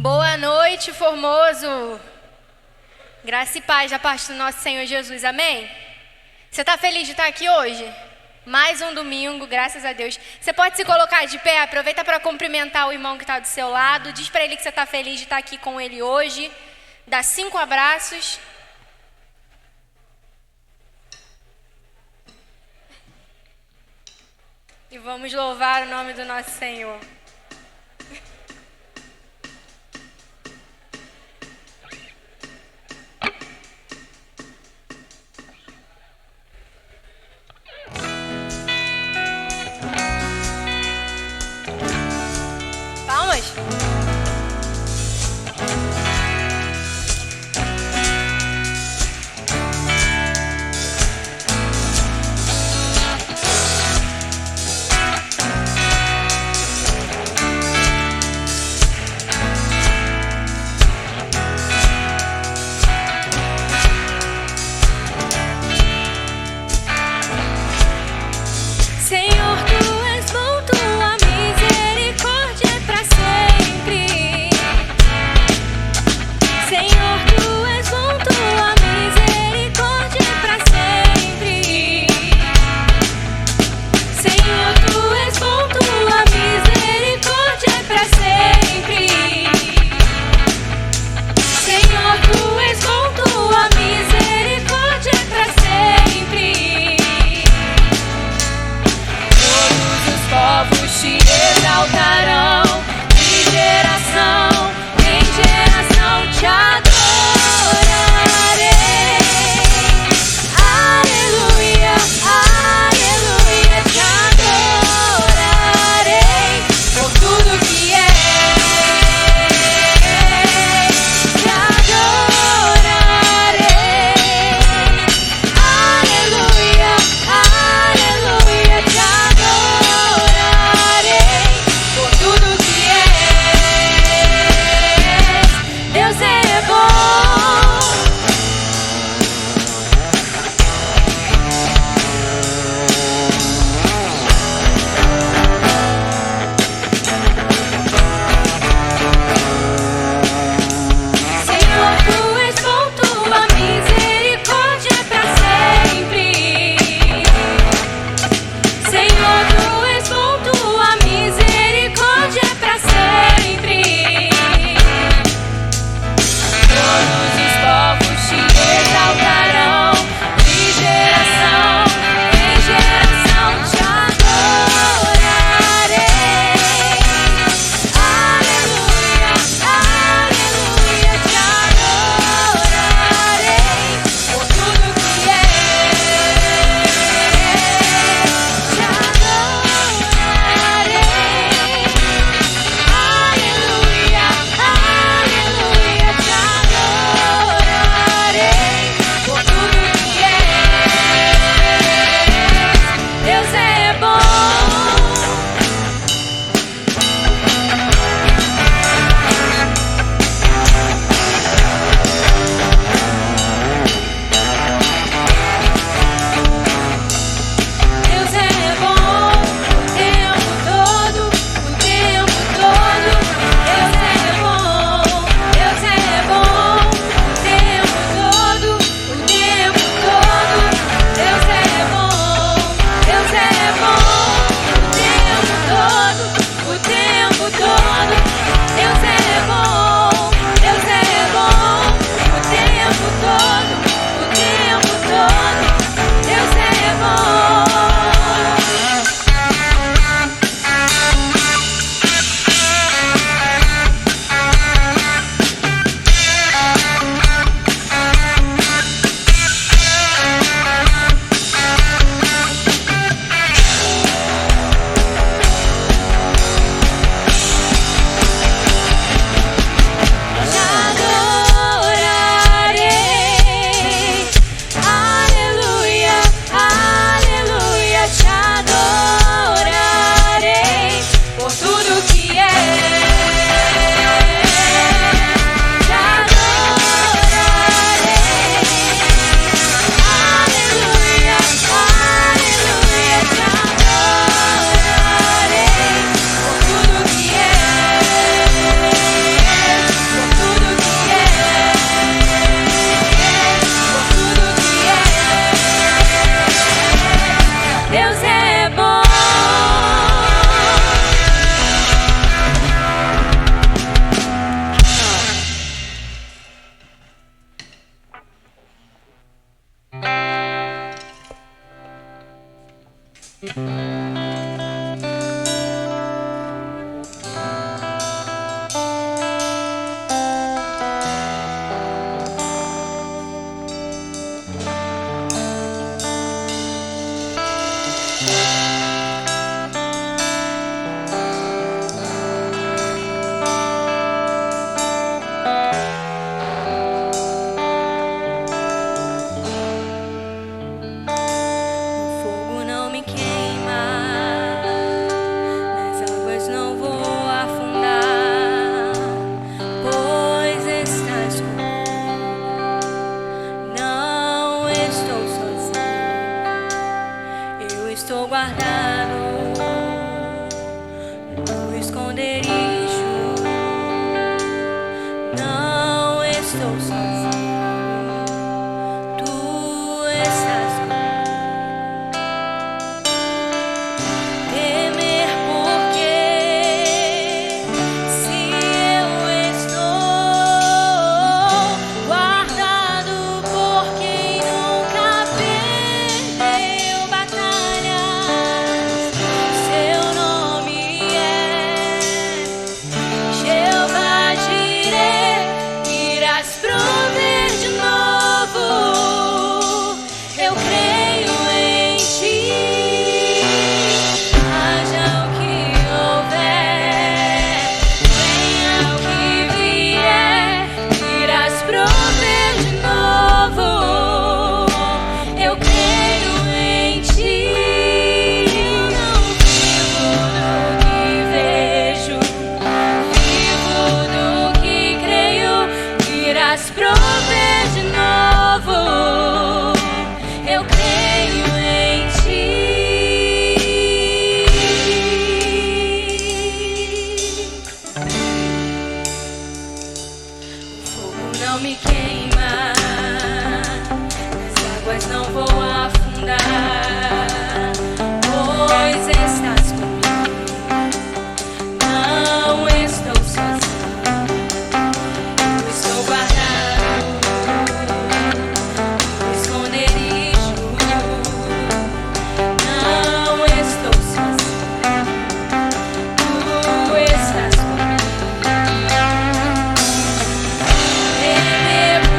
Boa noite, Formoso. Graça e paz da parte do nosso Senhor Jesus, amém? Você está feliz de estar aqui hoje? Mais um domingo, graças a Deus. Você pode se colocar de pé, aproveita para cumprimentar o irmão que está do seu lado. Diz para ele que você está feliz de estar aqui com ele hoje. Dá 5 abraços. E vamos louvar o nome do nosso Senhor. Palmas.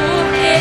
Porque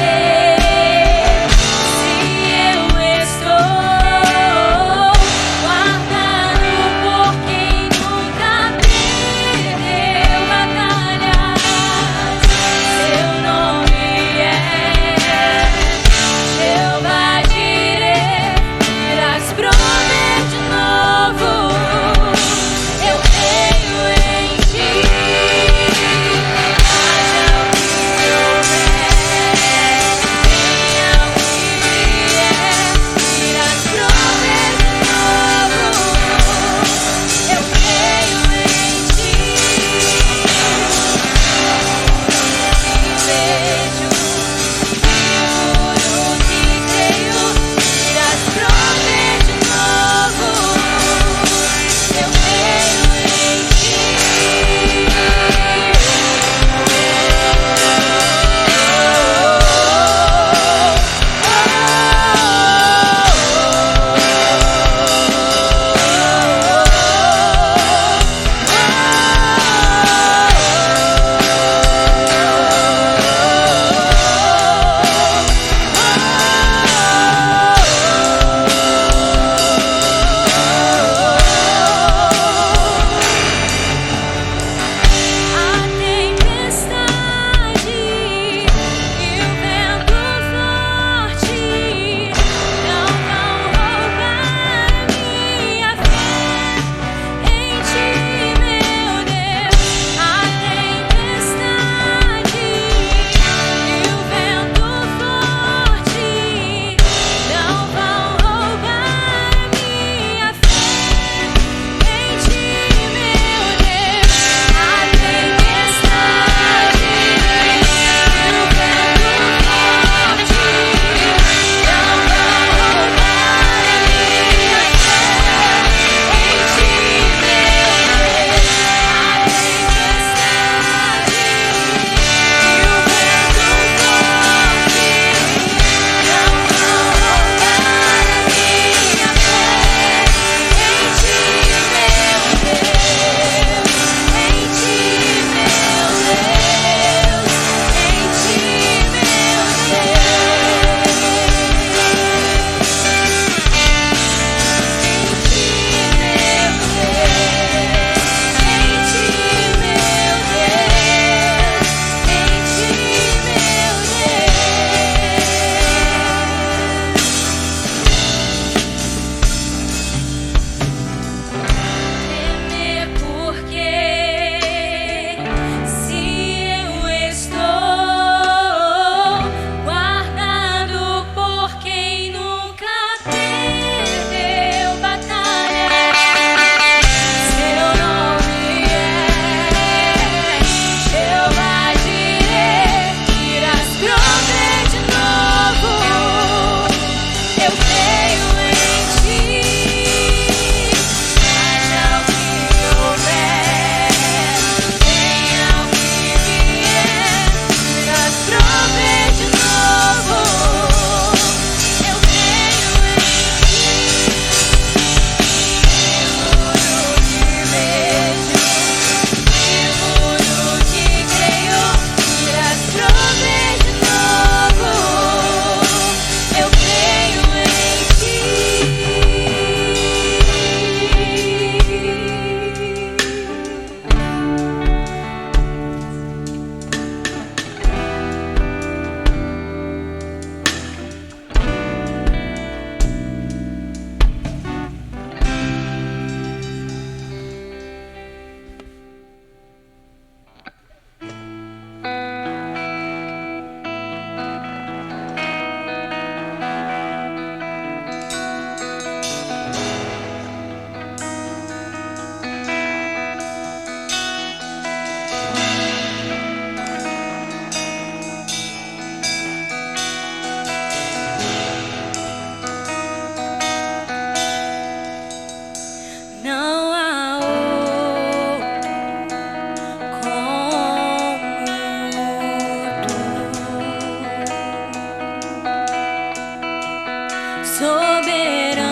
soberano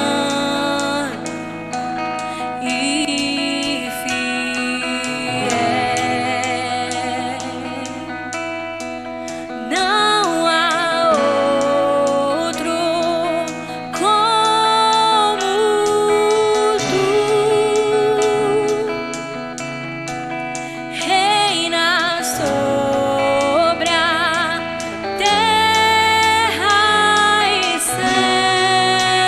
e fiel. Não há outro como tu. Reina sobre a terra e céu.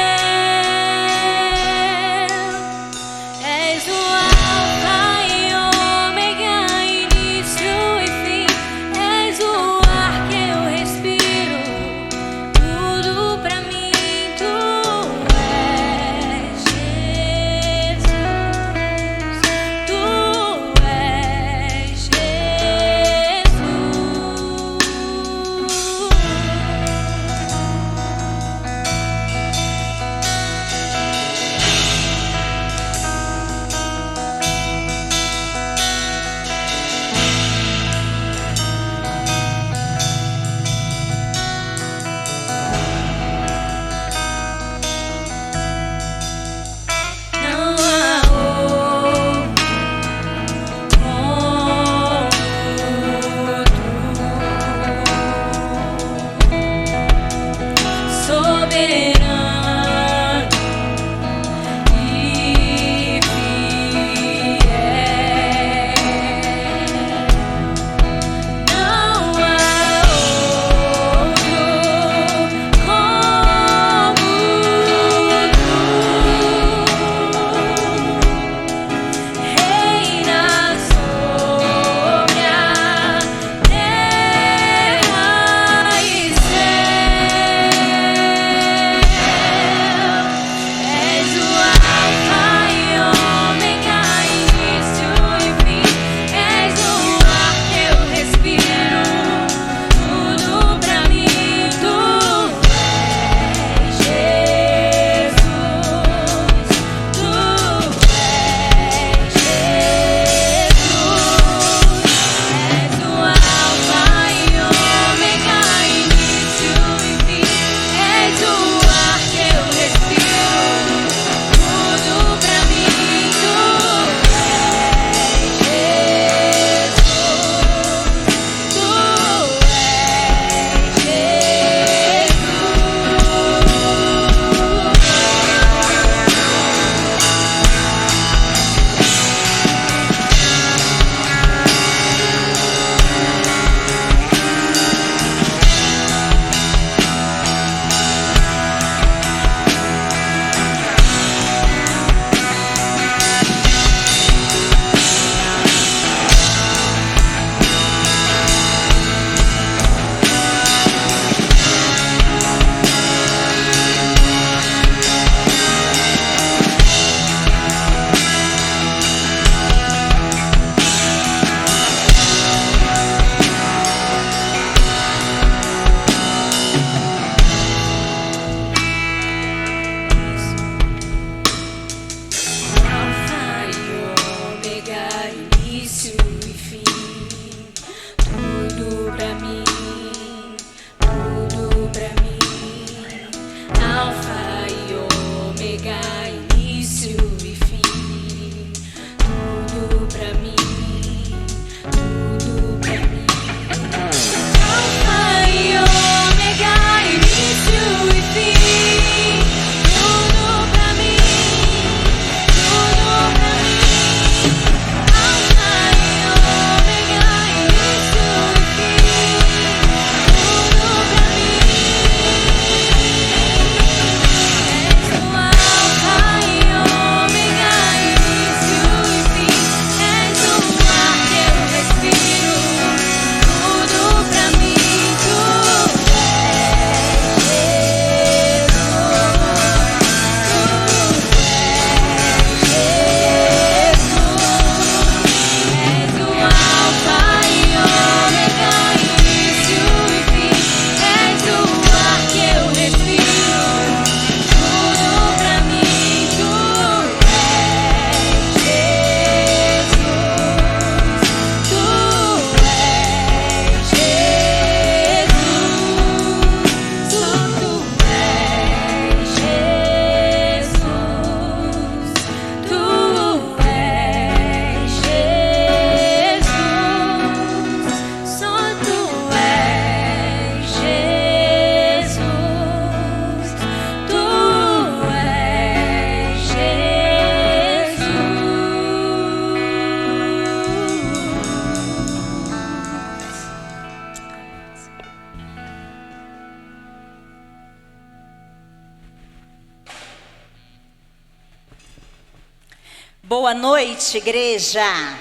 Boa noite, igreja.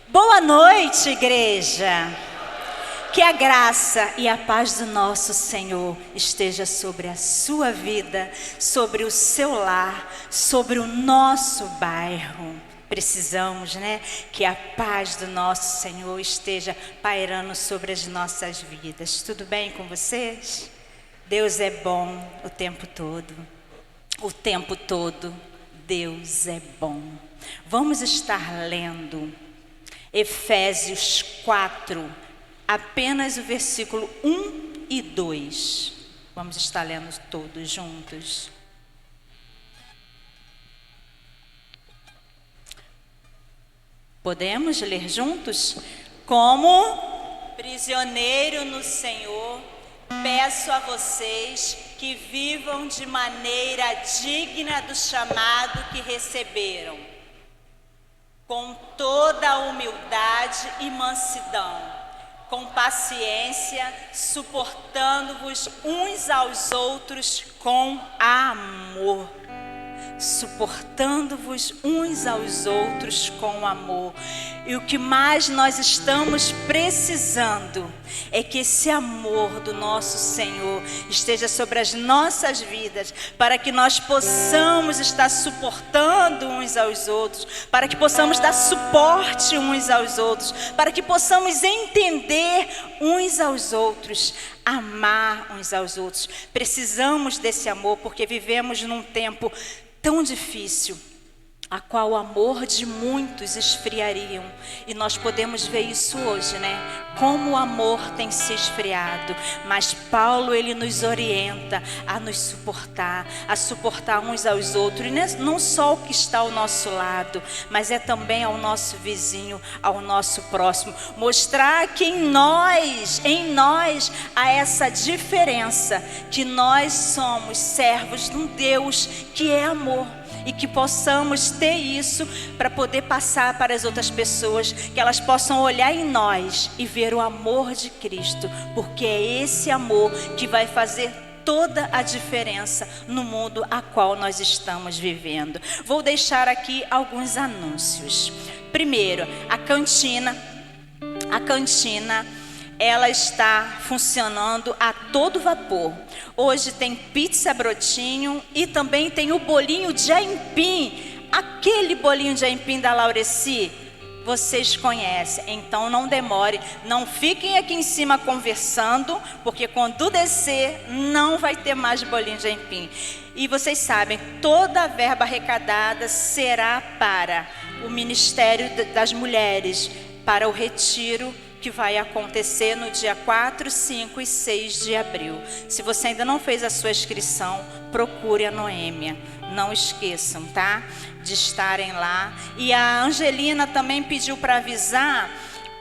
Boa noite, igreja. Que a graça e a paz do nosso Senhor esteja sobre a sua vida, sobre o seu lar, sobre o nosso bairro. Precisamos, né? Que a paz do nosso Senhor esteja pairando sobre as nossas vidas. Tudo bem com vocês? Deus é bom o tempo todo. O tempo todo, Deus é bom. Vamos estar lendo Efésios 4, apenas o versículo 1 e 2. Vamos estar lendo todos juntos. Podemos ler juntos? Como prisioneiro no Senhor, peço a vocês que vivam de maneira digna do chamado que receberam, com toda a humildade e mansidão, com paciência, suportando-vos uns aos outros com amor. Suportando-vos uns aos outros com amor. E o que mais nós estamos precisando é que esse amor do nosso Senhor esteja sobre as nossas vidas, para que nós possamos estar suportando uns aos outros, para que possamos dar suporte uns aos outros, para que possamos entender uns aos outros, amar uns aos outros. Precisamos desse amor porque vivemos num tempo tão difícil, a qual o amor de muitos esfriariam. E nós podemos ver isso hoje, né? Como o amor tem se esfriado. Mas Paulo, ele nos orienta a nos suportar, a suportar uns aos outros. E não só o que está ao nosso lado, mas é também ao nosso vizinho, ao nosso próximo. Mostrar que em nós há essa diferença, que nós somos servos de um Deus que é amor. E que possamos ter isso para poder passar para as outras pessoas, que elas possam olhar em nós e ver o amor de Cristo, porque é esse amor que vai fazer toda a diferença no mundo a qual nós estamos vivendo. Vou deixar aqui alguns anúncios. Primeiro, a cantina, ela está funcionando a todo vapor. Hoje tem pizza brotinho e também tem o bolinho de aipim. Aquele bolinho de aipim da Laureci, vocês conhecem. Então não demore, não fiquem aqui em cima conversando, porque quando descer não vai ter mais bolinho de aipim. E vocês sabem, toda a verba arrecadada será para o Ministério das Mulheres, para o retiro que vai acontecer no dia 4, 5 e 6 de abril. Se você ainda não fez a sua inscrição, procure a Noêmia. Não esqueçam, tá? De estarem lá. E a Angelina também pediu para avisar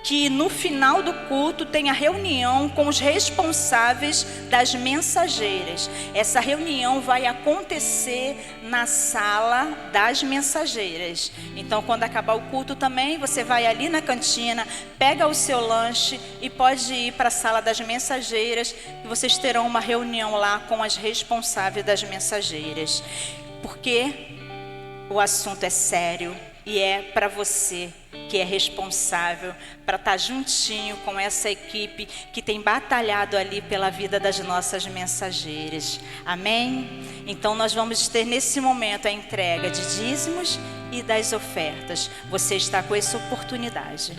que no final do culto tem a reunião com os responsáveis das mensageiras. Essa reunião vai acontecer na sala das mensageiras. Então, quando acabar o culto também, você vai ali na cantina, pega o seu lanche e pode ir para a sala das mensageiras, e vocês terão uma reunião lá com as responsáveis das mensageiras. Porque o assunto é sério e é para você que é responsável para estar juntinho com essa equipe que tem batalhado ali pela vida das nossas mensageiras. Amém? Então nós vamos ter nesse momento a entrega de dízimos e das ofertas. Você está com essa oportunidade.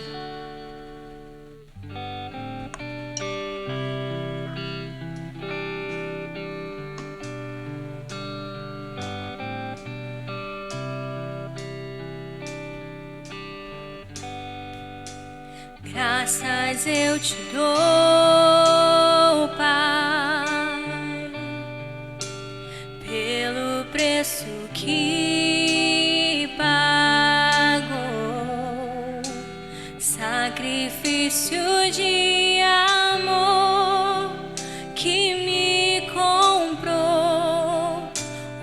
Graças eu te dou, Pai, pelo preço que pagou, sacrifício de amor que me comprou,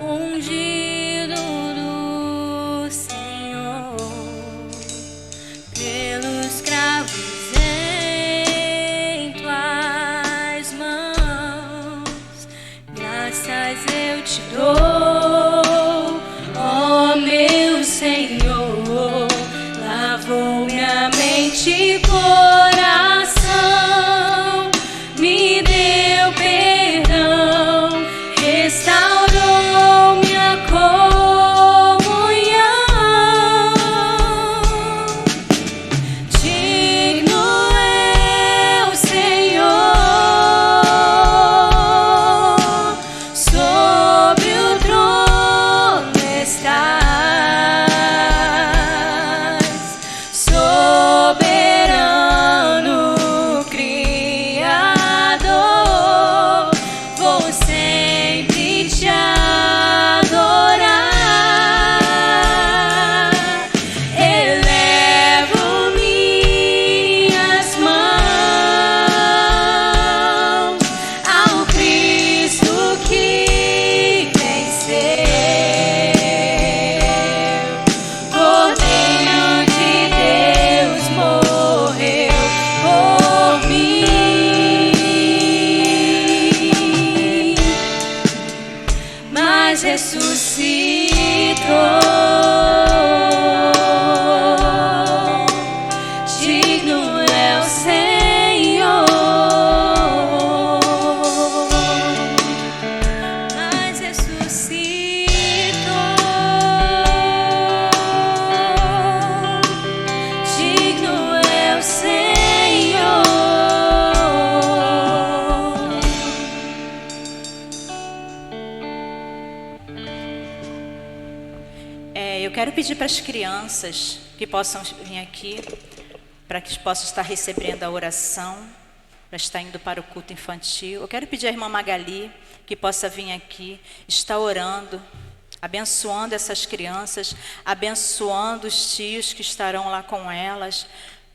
ungido do Senhor, pelos cravos em tuas mãos. Graças eu te dou, ó pedir para as crianças que possam vir aqui, para que possam estar recebendo a oração, para estar indo para o culto infantil. Eu quero pedir à irmã Magali que possa vir aqui, estar orando, abençoando essas crianças, abençoando os tios que estarão lá com elas,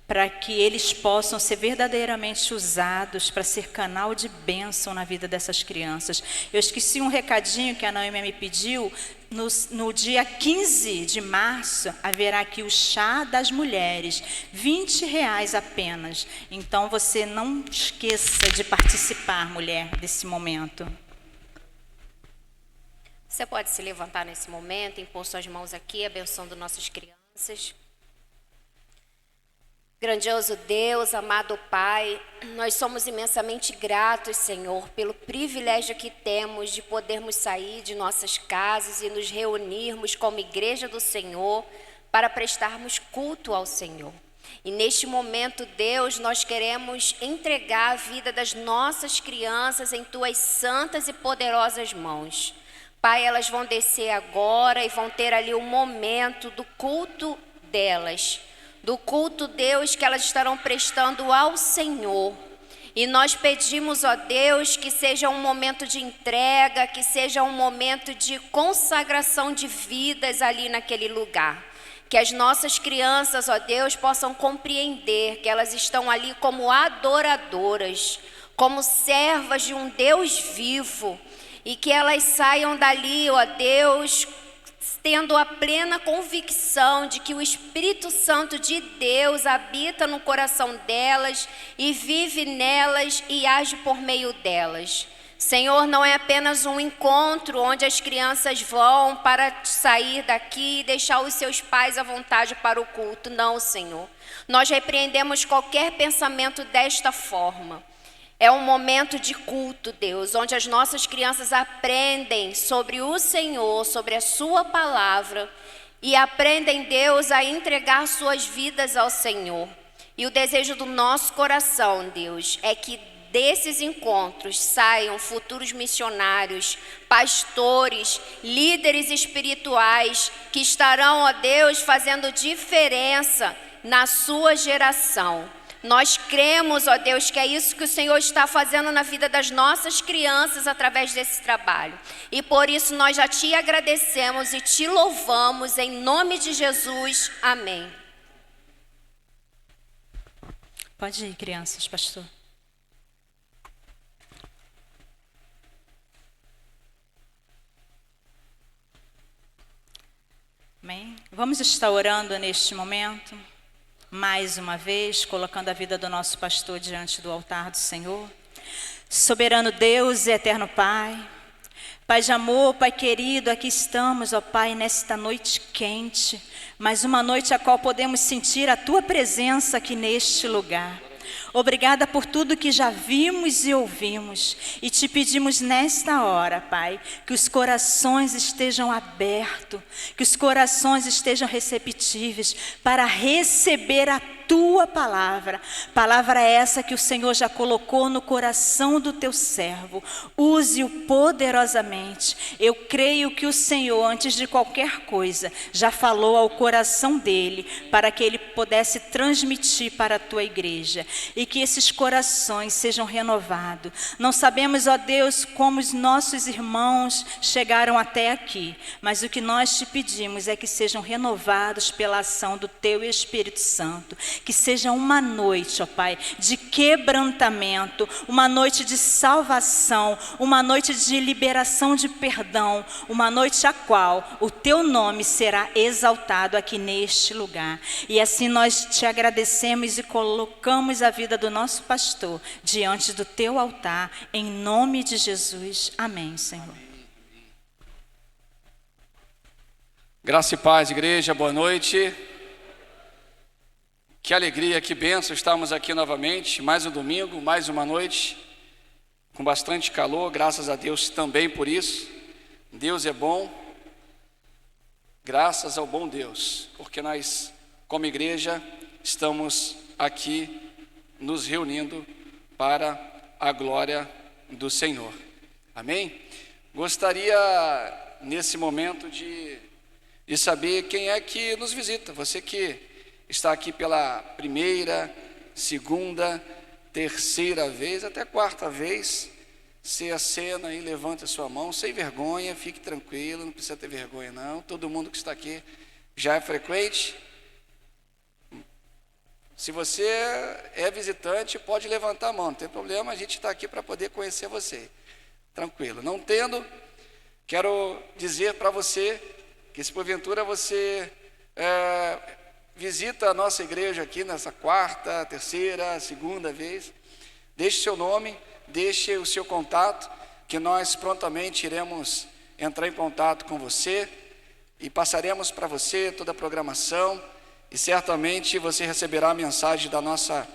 para que eles possam ser verdadeiramente usados para ser canal de bênção na vida dessas crianças. Eu esqueci um recadinho que a Naomi me pediu. No dia 15 de março, haverá aqui o chá das mulheres, R$20 apenas. Então, você não esqueça de participar, mulher, desse momento. Você pode se levantar nesse momento, impor suas mãos aqui, abençoando nossas crianças. Grandioso Deus, amado Pai, nós somos imensamente gratos, Senhor, pelo privilégio que temos de podermos sair de nossas casas e nos reunirmos como igreja do Senhor para prestarmos culto ao Senhor. E neste momento, Deus, nós queremos entregar a vida das nossas crianças em Tuas santas e poderosas mãos. Pai, elas vão descer agora e vão ter ali o momento do culto delas. Do culto, Deus, que elas estarão prestando ao Senhor. E nós pedimos, ó Deus, que seja um momento de entrega, que seja um momento de consagração de vidas ali naquele lugar. Que as nossas crianças, ó Deus, possam compreender que elas estão ali como adoradoras, como servas de um Deus vivo. E que elas saiam dali, ó Deus, tendo a plena convicção de que o Espírito Santo de Deus habita no coração delas e vive nelas e age por meio delas. Senhor, não é apenas um encontro onde as crianças vão para sair daqui e deixar os seus pais à vontade para o culto. Não, Senhor. Nós repreendemos qualquer pensamento desta forma. É um momento de culto, Deus, onde as nossas crianças aprendem sobre o Senhor, sobre a Sua palavra e aprendem, Deus, a entregar suas vidas ao Senhor. E o desejo do nosso coração, Deus, é que desses encontros saiam futuros missionários, pastores, líderes espirituais que estarão, ó Deus, fazendo diferença na sua geração. Nós cremos, ó Deus, que é isso que o Senhor está fazendo na vida das nossas crianças através desse trabalho. E por isso nós já te agradecemos e te louvamos em nome de Jesus. Amém. Pode ir, crianças, pastor. Amém. Vamos estar orando neste momento. Mais uma vez, colocando a vida do nosso pastor diante do altar do Senhor. Soberano Deus e eterno Pai, Pai de amor, Pai querido, aqui estamos, ó Pai, nesta noite quente, mas uma noite a qual podemos sentir a Tua presença aqui neste lugar. Obrigada por tudo que já vimos e ouvimos. E te pedimos nesta hora, Pai, que os corações estejam abertos, que os corações estejam receptíveis para receber a Tua palavra. Palavra essa que o Senhor já colocou no coração do Teu servo. Use-o poderosamente. Eu creio que o Senhor, antes de qualquer coisa, já falou ao coração dele para que ele pudesse transmitir para a Tua igreja. E que esses corações sejam renovados. Não sabemos, ó Deus, como os nossos irmãos chegaram até aqui, mas o que nós te pedimos é que sejam renovados pela ação do Teu Espírito Santo. Que seja uma noite, ó Pai, de quebrantamento, uma noite de salvação, uma noite de liberação de perdão, uma noite a qual o Teu nome será exaltado aqui neste lugar. E assim nós te agradecemos e colocamos a vida do nosso pastor diante do Teu altar, em nome de Jesus. Amém, Senhor. Graça e paz, igreja, boa noite. Que alegria, que bênção estarmos aqui novamente, mais um domingo, mais uma noite, com bastante calor, graças a Deus também por isso. Deus é bom, graças ao bom Deus, porque nós, como igreja, estamos aqui nos reunindo para a glória do Senhor. Amém? Gostaria, nesse momento, de de saber quem é que nos visita. Você que está aqui pela primeira, segunda, terceira vez, até quarta vez, se acena e levanta a sua mão, sem vergonha, fique tranquilo, não precisa ter vergonha não. Todo mundo que está aqui já é frequente. Se você é visitante, pode levantar a mão, não tem problema, a gente está aqui para poder conhecer você. Tranquilo. Não tendo, quero dizer para você que se porventura você visita a nossa igreja aqui nessa quarta, terceira, segunda vez, deixe seu nome, deixe o seu contato, que nós prontamente iremos entrar em contato com você e passaremos para você toda a programação, e certamente você receberá a mensagem da nossa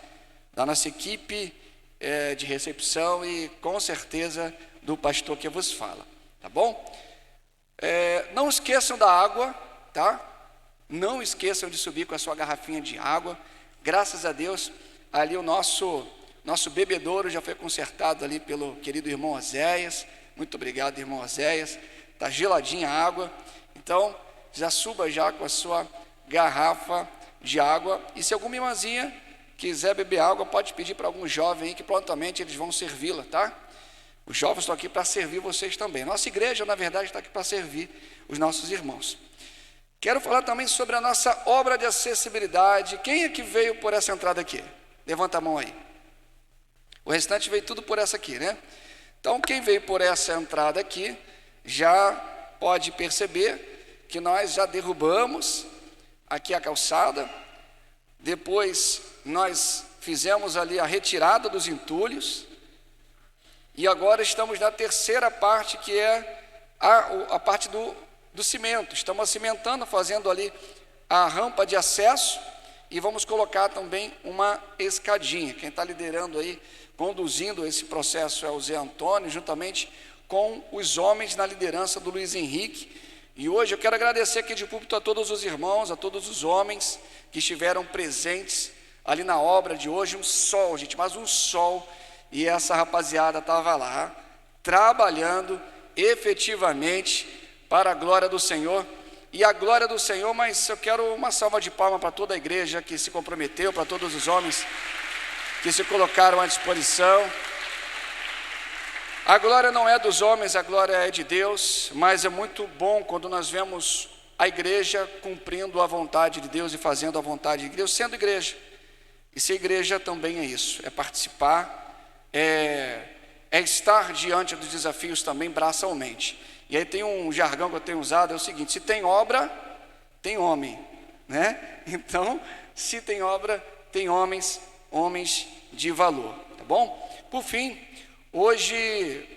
equipe de recepção e com certeza do pastor que vos fala, tá bom? Não esqueçam da água, tá? Não esqueçam de subir com a sua garrafinha de água. Graças a Deus, ali o nosso bebedouro já foi consertado ali pelo querido irmão Oséias. Muito obrigado, irmão Oséias. Está geladinha a água. Então, já suba já com a sua garrafa de água. E se alguma irmãzinha quiser beber água, pode pedir para algum jovem aí que prontamente eles vão servi-la, tá? Os jovens estão aqui para servir vocês também. Nossa igreja, na verdade, está aqui para servir os nossos irmãos. Quero falar também sobre a nossa obra de acessibilidade. Quem é que veio por essa entrada aqui? Levanta a mão aí. O restante veio tudo por essa aqui, né? Então, quem veio por essa entrada aqui, já pode perceber que nós já derrubamos aqui a calçada. Depois, nós fizemos ali a retirada dos entulhos. E agora estamos na terceira parte, que é a parte do cimento. Estamos cimentando, fazendo ali a rampa de acesso e vamos colocar também uma escadinha. Quem está liderando aí, conduzindo esse processo é o Zé Antônio, juntamente com os homens na liderança do Luiz Henrique. E hoje eu quero agradecer aqui de púlpito a todos os irmãos, a todos os homens que estiveram presentes ali na obra de hoje. Um sol, gente, mas um sol. E essa rapaziada estava lá, trabalhando efetivamente para a glória do Senhor. E a glória do Senhor, mas eu quero uma salva de palmas para toda a igreja que se comprometeu, para todos os homens que se colocaram à disposição. A glória não é dos homens, a glória é de Deus, mas é muito bom quando nós vemos a igreja cumprindo a vontade de Deus e fazendo a vontade de Deus, sendo igreja. E ser igreja também é isso, é participar, é estar diante dos desafios também braçalmente. E aí tem um jargão que eu tenho usado, é o seguinte: se tem obra, tem homem, né? Então, se tem obra, tem homens de valor, tá bom? Por fim, hoje,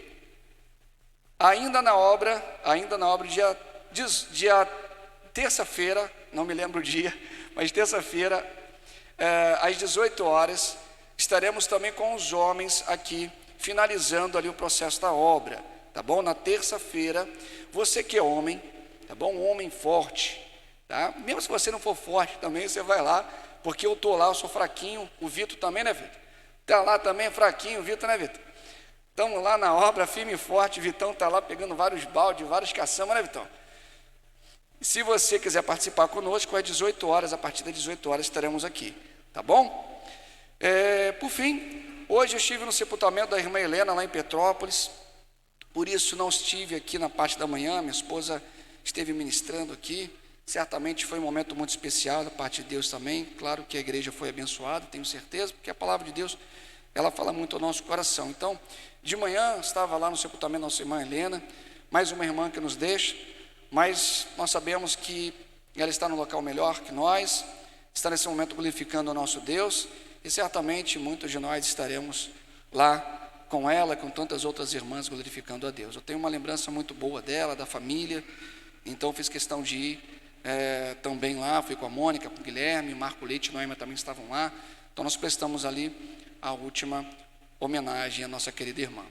ainda na obra, dia terça-feira, não me lembro o dia, mas terça-feira, às 18 horas, estaremos também com os homens aqui, finalizando ali o processo da obra, tá bom? Na terça-feira, você que é homem, tá bom? Um homem forte, tá? Mesmo se você não for forte também, você vai lá, porque eu estou lá, eu sou fraquinho, o Vitor também, né, Vitor? Está lá também, fraquinho, o Vitor, né, Vitor? Estamos lá na obra, firme e forte, Vitão está lá pegando vários baldes, várias caçambas, né, Vitão? E se você quiser participar conosco, às 18 horas, a partir das 18 horas estaremos aqui, tá bom? Por fim, hoje eu estive no sepultamento da irmã Helena, lá em Petrópolis, por isso não estive aqui na parte da manhã, minha esposa esteve ministrando aqui, certamente foi um momento muito especial da parte de Deus também, claro que a igreja foi abençoada, tenho certeza, porque a palavra de Deus, ela fala muito ao nosso coração. Então, de manhã estava lá no sepultamento da nossa irmã Helena, mais uma irmã que nos deixa, mas nós sabemos que ela está no local melhor que nós, está nesse momento glorificando o nosso Deus, e certamente muitos de nós estaremos lá com ela, com tantas outras irmãs glorificando a Deus. Eu tenho uma lembrança muito boa dela, da família, então fiz questão de ir também lá, fui com a Mônica, com o Guilherme, Marco Leite e Noema também estavam lá, então nós prestamos ali a última homenagem à nossa querida irmã.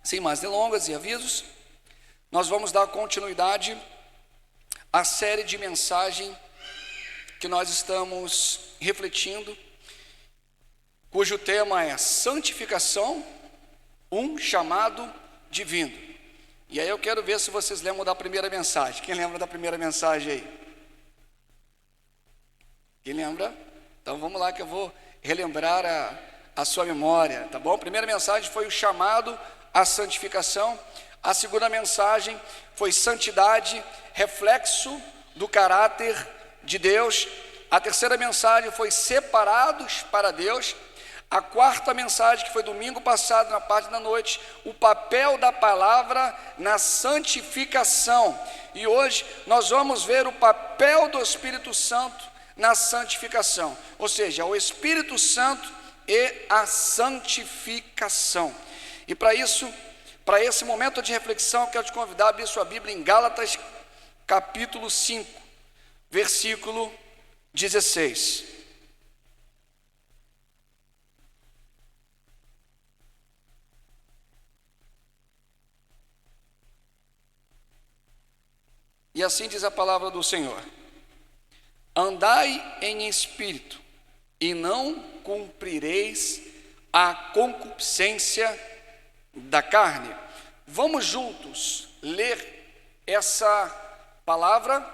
Sem mais delongas e avisos, nós vamos dar continuidade à série de mensagem que nós estamos refletindo, cujo tema é santificação, um chamado divino. E aí eu quero ver se vocês lembram da primeira mensagem. Quem lembra da primeira mensagem aí? Quem lembra? Então vamos lá que eu vou relembrar a sua memória, tá bom? A primeira mensagem foi o chamado à santificação. A segunda mensagem foi santidade, reflexo do caráter de Deus. A terceira mensagem foi separados para Deus. A quarta mensagem, que foi domingo passado, na parte da noite, o papel da palavra na santificação. E hoje nós vamos ver o papel do Espírito Santo na santificação, ou seja, o Espírito Santo e a santificação. E para isso, para esse momento de reflexão, eu quero te convidar a abrir sua Bíblia em Gálatas capítulo 5, versículo 16. E assim diz a palavra do Senhor: andai em espírito, e não cumprireis a concupiscência da carne. Vamos juntos ler essa palavra?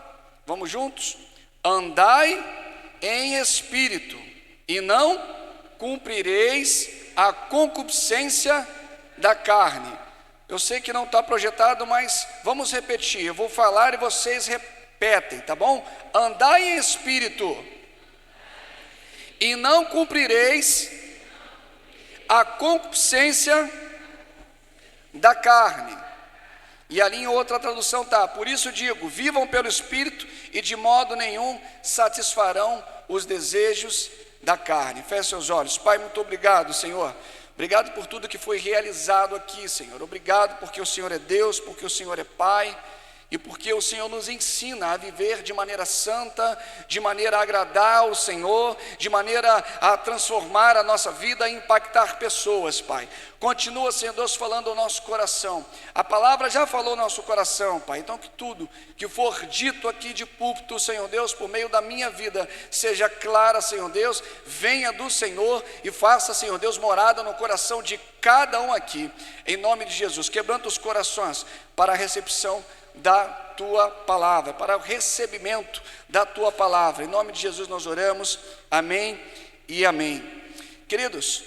Vamos juntos? Andai em espírito, e não cumprireis a concupiscência da carne. Eu sei que não está projetado, mas vamos repetir. Eu vou falar e vocês repetem, tá bom? Andai em espírito, e não cumprireis a concupiscência da carne. E ali em outra tradução está: por isso digo, vivam pelo Espírito, e de modo nenhum satisfarão os desejos da carne. Feche seus olhos. Pai, muito obrigado, Senhor. Obrigado por tudo que foi realizado aqui, Senhor. Obrigado porque o Senhor é Deus, porque o Senhor é Pai, e porque o Senhor nos ensina a viver de maneira santa, de maneira a agradar ao Senhor, de maneira a transformar a nossa vida e impactar pessoas, Pai. Continua, Senhor Deus, falando ao nosso coração. A palavra já falou ao nosso coração, Pai. Então que tudo que for dito aqui de púlpito, Senhor Deus, por meio da minha vida, seja clara, Senhor Deus, venha do Senhor e faça, Senhor Deus, morada no coração de cada um aqui. Em nome de Jesus, quebranta os corações para a recepção da tua palavra, para o recebimento da tua palavra. Em nome de Jesus nós oramos, amém e amém. Queridos,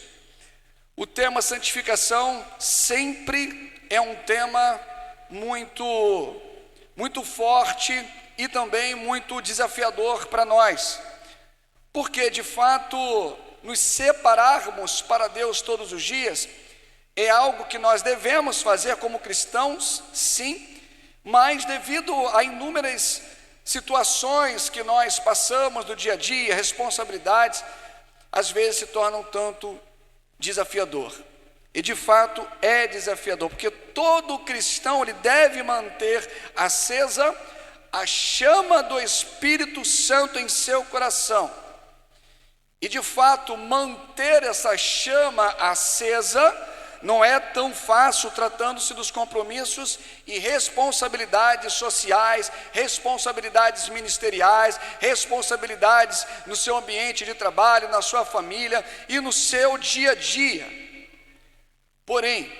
o tema santificação sempre é um tema muito forte e também muito desafiador para nós, porque de fato nos separarmos para Deus todos os dias é algo que nós devemos fazer como cristãos, sim, mas devido a inúmeras situações que nós passamos do dia a dia, responsabilidades, às vezes se torna um tanto desafiador. E de fato é desafiador, porque todo cristão ele deve manter acesa a chama do Espírito Santo em seu coração. E de fato manter essa chama acesa não é tão fácil, tratando-se dos compromissos e responsabilidades sociais, responsabilidades ministeriais, responsabilidades no seu ambiente de trabalho, na sua família e no seu dia a dia. Porém,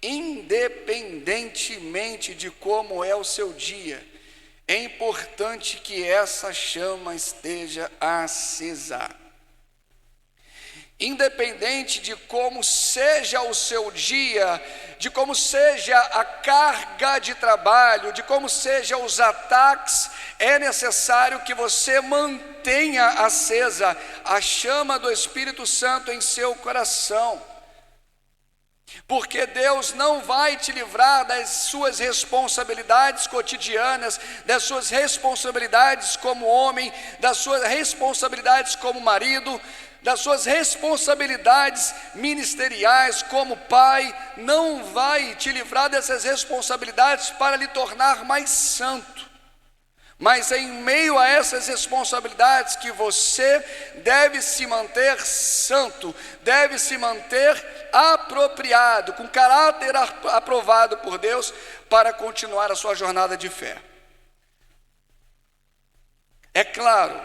independentemente de como é o seu dia, é importante que essa chama esteja acesa. Independente de como seja o seu dia, de como seja a carga de trabalho, de como sejam os ataques, é necessário que você mantenha acesa a chama do Espírito Santo em seu coração. Porque Deus não vai te livrar das suas responsabilidades cotidianas, das suas responsabilidades como homem, das suas responsabilidades como marido, das suas responsabilidades ministeriais como pai, não vai te livrar dessas responsabilidades para lhe tornar mais santo. Mas é em meio a essas responsabilidades que você deve se manter santo, deve se manter apropriado, com caráter aprovado por Deus, para continuar a sua jornada de fé. É claro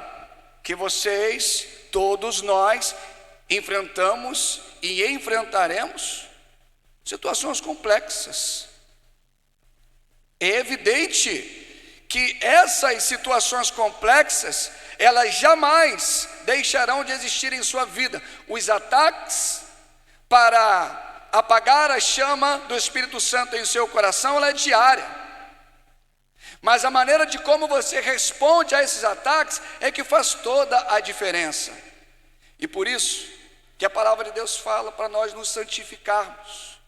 que vocês, todos nós, enfrentamos e enfrentaremos situações complexas. É evidente que essas situações complexas, elas jamais deixarão de existir em sua vida. Os ataques para apagar a chama do Espírito Santo em seu coração, ela é diária. Mas a maneira de como você responde a esses ataques é que faz toda a diferença. E por isso que a palavra de Deus fala para nós nos santificarmos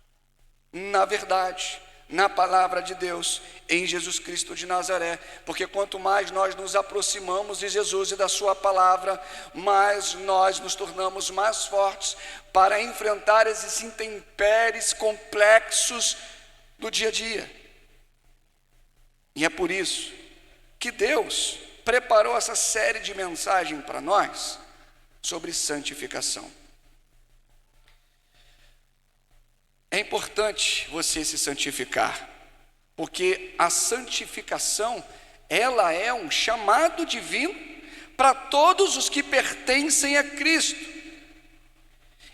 na verdade, na palavra de Deus, em Jesus Cristo de Nazaré, porque quanto mais nós nos aproximamos de Jesus e da sua palavra, mais nós nos tornamos mais fortes para enfrentar esses intempéries complexos do dia a dia. E é por isso que Deus preparou essa série de mensagens para nós sobre santificação. É importante você se santificar, porque a santificação, ela é um chamado divino para todos os que pertencem a Cristo.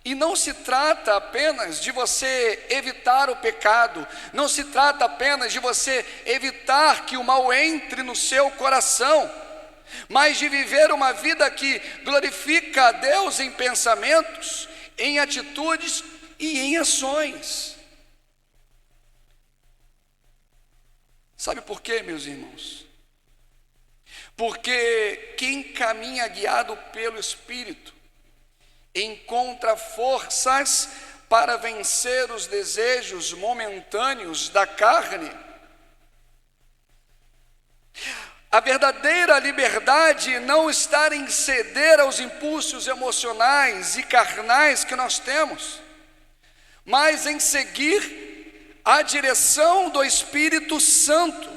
E não se trata apenas de você evitar o pecado, não se trata apenas de você evitar que o mal entre no seu coração, mas de viver uma vida que glorifica a Deus em pensamentos, em atitudes e em ações. Sabe por quê, meus irmãos? Porque quem caminha guiado pelo Espírito encontra forças para vencer os desejos momentâneos da carne. A verdadeira liberdade não está em ceder aos impulsos emocionais e carnais que nós temos, mas em seguir a direção do Espírito Santo.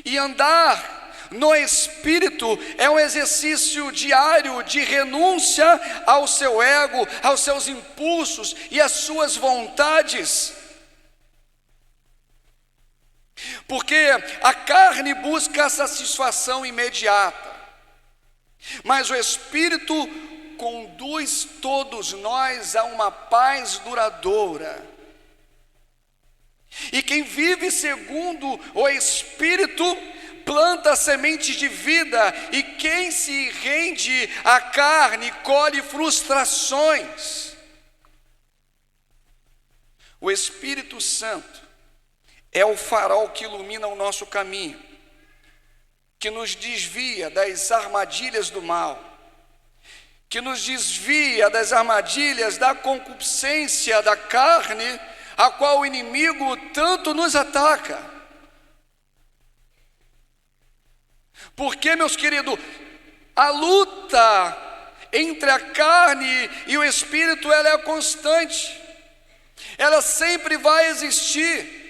E andar no Espírito é um exercício diário de renúncia ao seu ego, aos seus impulsos e às suas vontades. Porque a carne busca a satisfação imediata, mas o Espírito conduz todos nós a uma paz duradoura. E quem vive segundo o Espírito planta sementes de vida, e quem se rende à carne colhe frustrações. O Espírito Santo é o farol que ilumina o nosso caminho, que nos desvia das armadilhas do mal, que nos desvia das armadilhas da concupiscência da carne, a qual o inimigo tanto nos ataca. Porque, meus queridos, a luta entre a carne e o Espírito, ela é constante, ela sempre vai existir.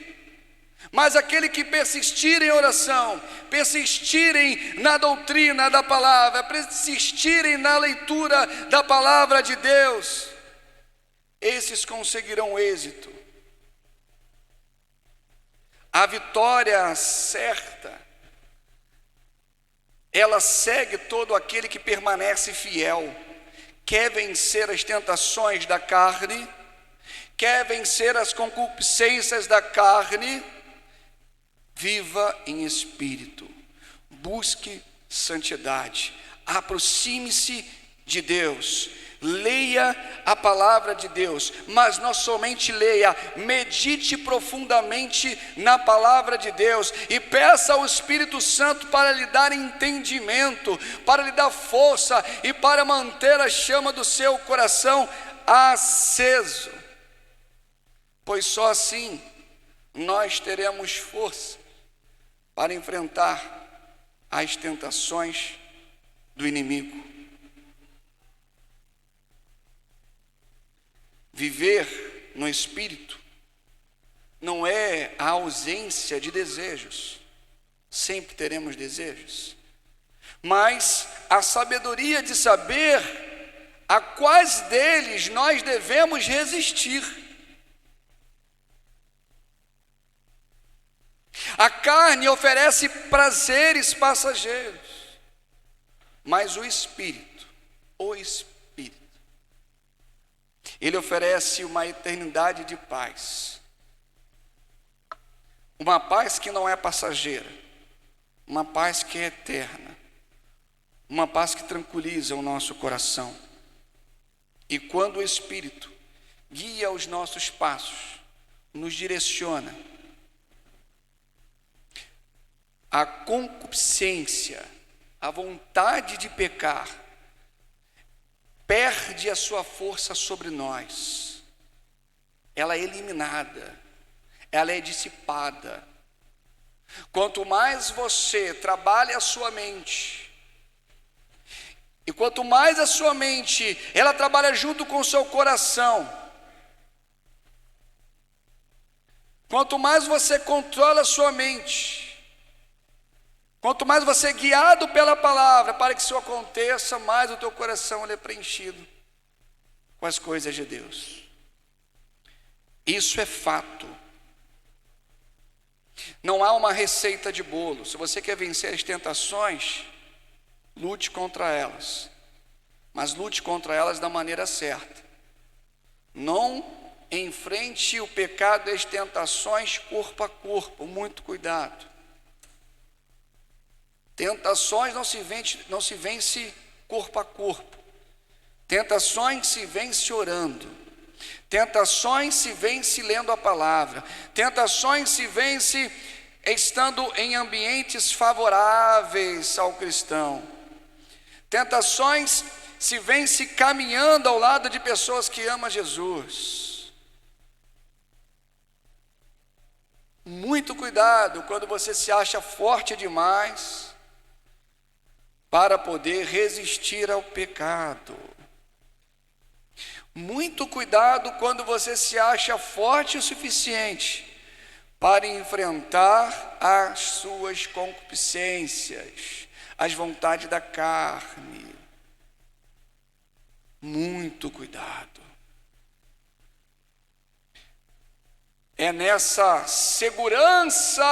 Mas aquele que persistir em oração, persistirem na doutrina da palavra, persistirem na leitura da palavra de Deus, esses conseguirão êxito. A vitória certa, ela segue todo aquele que permanece fiel, quer vencer as tentações da carne, quer vencer as concupiscências da carne. Viva em espírito, busque santidade, aproxime-se de Deus, leia a palavra de Deus, mas não somente leia, medite profundamente na palavra de Deus e peça ao Espírito Santo para lhe dar entendimento, para lhe dar força e para manter a chama do seu coração aceso, pois só assim nós teremos força para enfrentar as tentações do inimigo. Viver no Espírito não é a ausência de desejos, sempre teremos desejos, mas a sabedoria de saber a quais deles nós devemos resistir. A carne oferece prazeres passageiros, mas o Espírito, ele oferece uma eternidade de paz, uma paz que não é passageira, uma paz que é eterna, uma paz que tranquiliza o nosso coração. E quando o Espírito guia os nossos passos, nos direciona, a concupiscência, a vontade de pecar, perde a sua força sobre nós. Ela é eliminada, ela é dissipada. Quanto mais você trabalha a sua mente, e quanto mais a sua mente, ela trabalha junto com o seu coração, quanto mais você controla a sua mente, quanto mais você é guiado pela palavra para que isso aconteça, mais o teu coração ele é preenchido com as coisas de Deus. Isso é fato. Não há uma receita de bolo. Se você quer vencer as tentações, lute contra elas, mas lute contra elas da maneira certa. Não enfrente o pecado e as tentações corpo a corpo, muito cuidado. Tentações não se vence corpo a corpo. Tentações se vence orando. Tentações se vence lendo a palavra. Tentações se vence estando em ambientes favoráveis ao cristão. Tentações se vence caminhando ao lado de pessoas que amam Jesus. Muito cuidado quando você se acha forte demais para poder resistir ao pecado. Muito cuidado quando você se acha forte o suficiente para enfrentar as suas concupiscências, as vontades da carne. Muito cuidado. É nessa segurança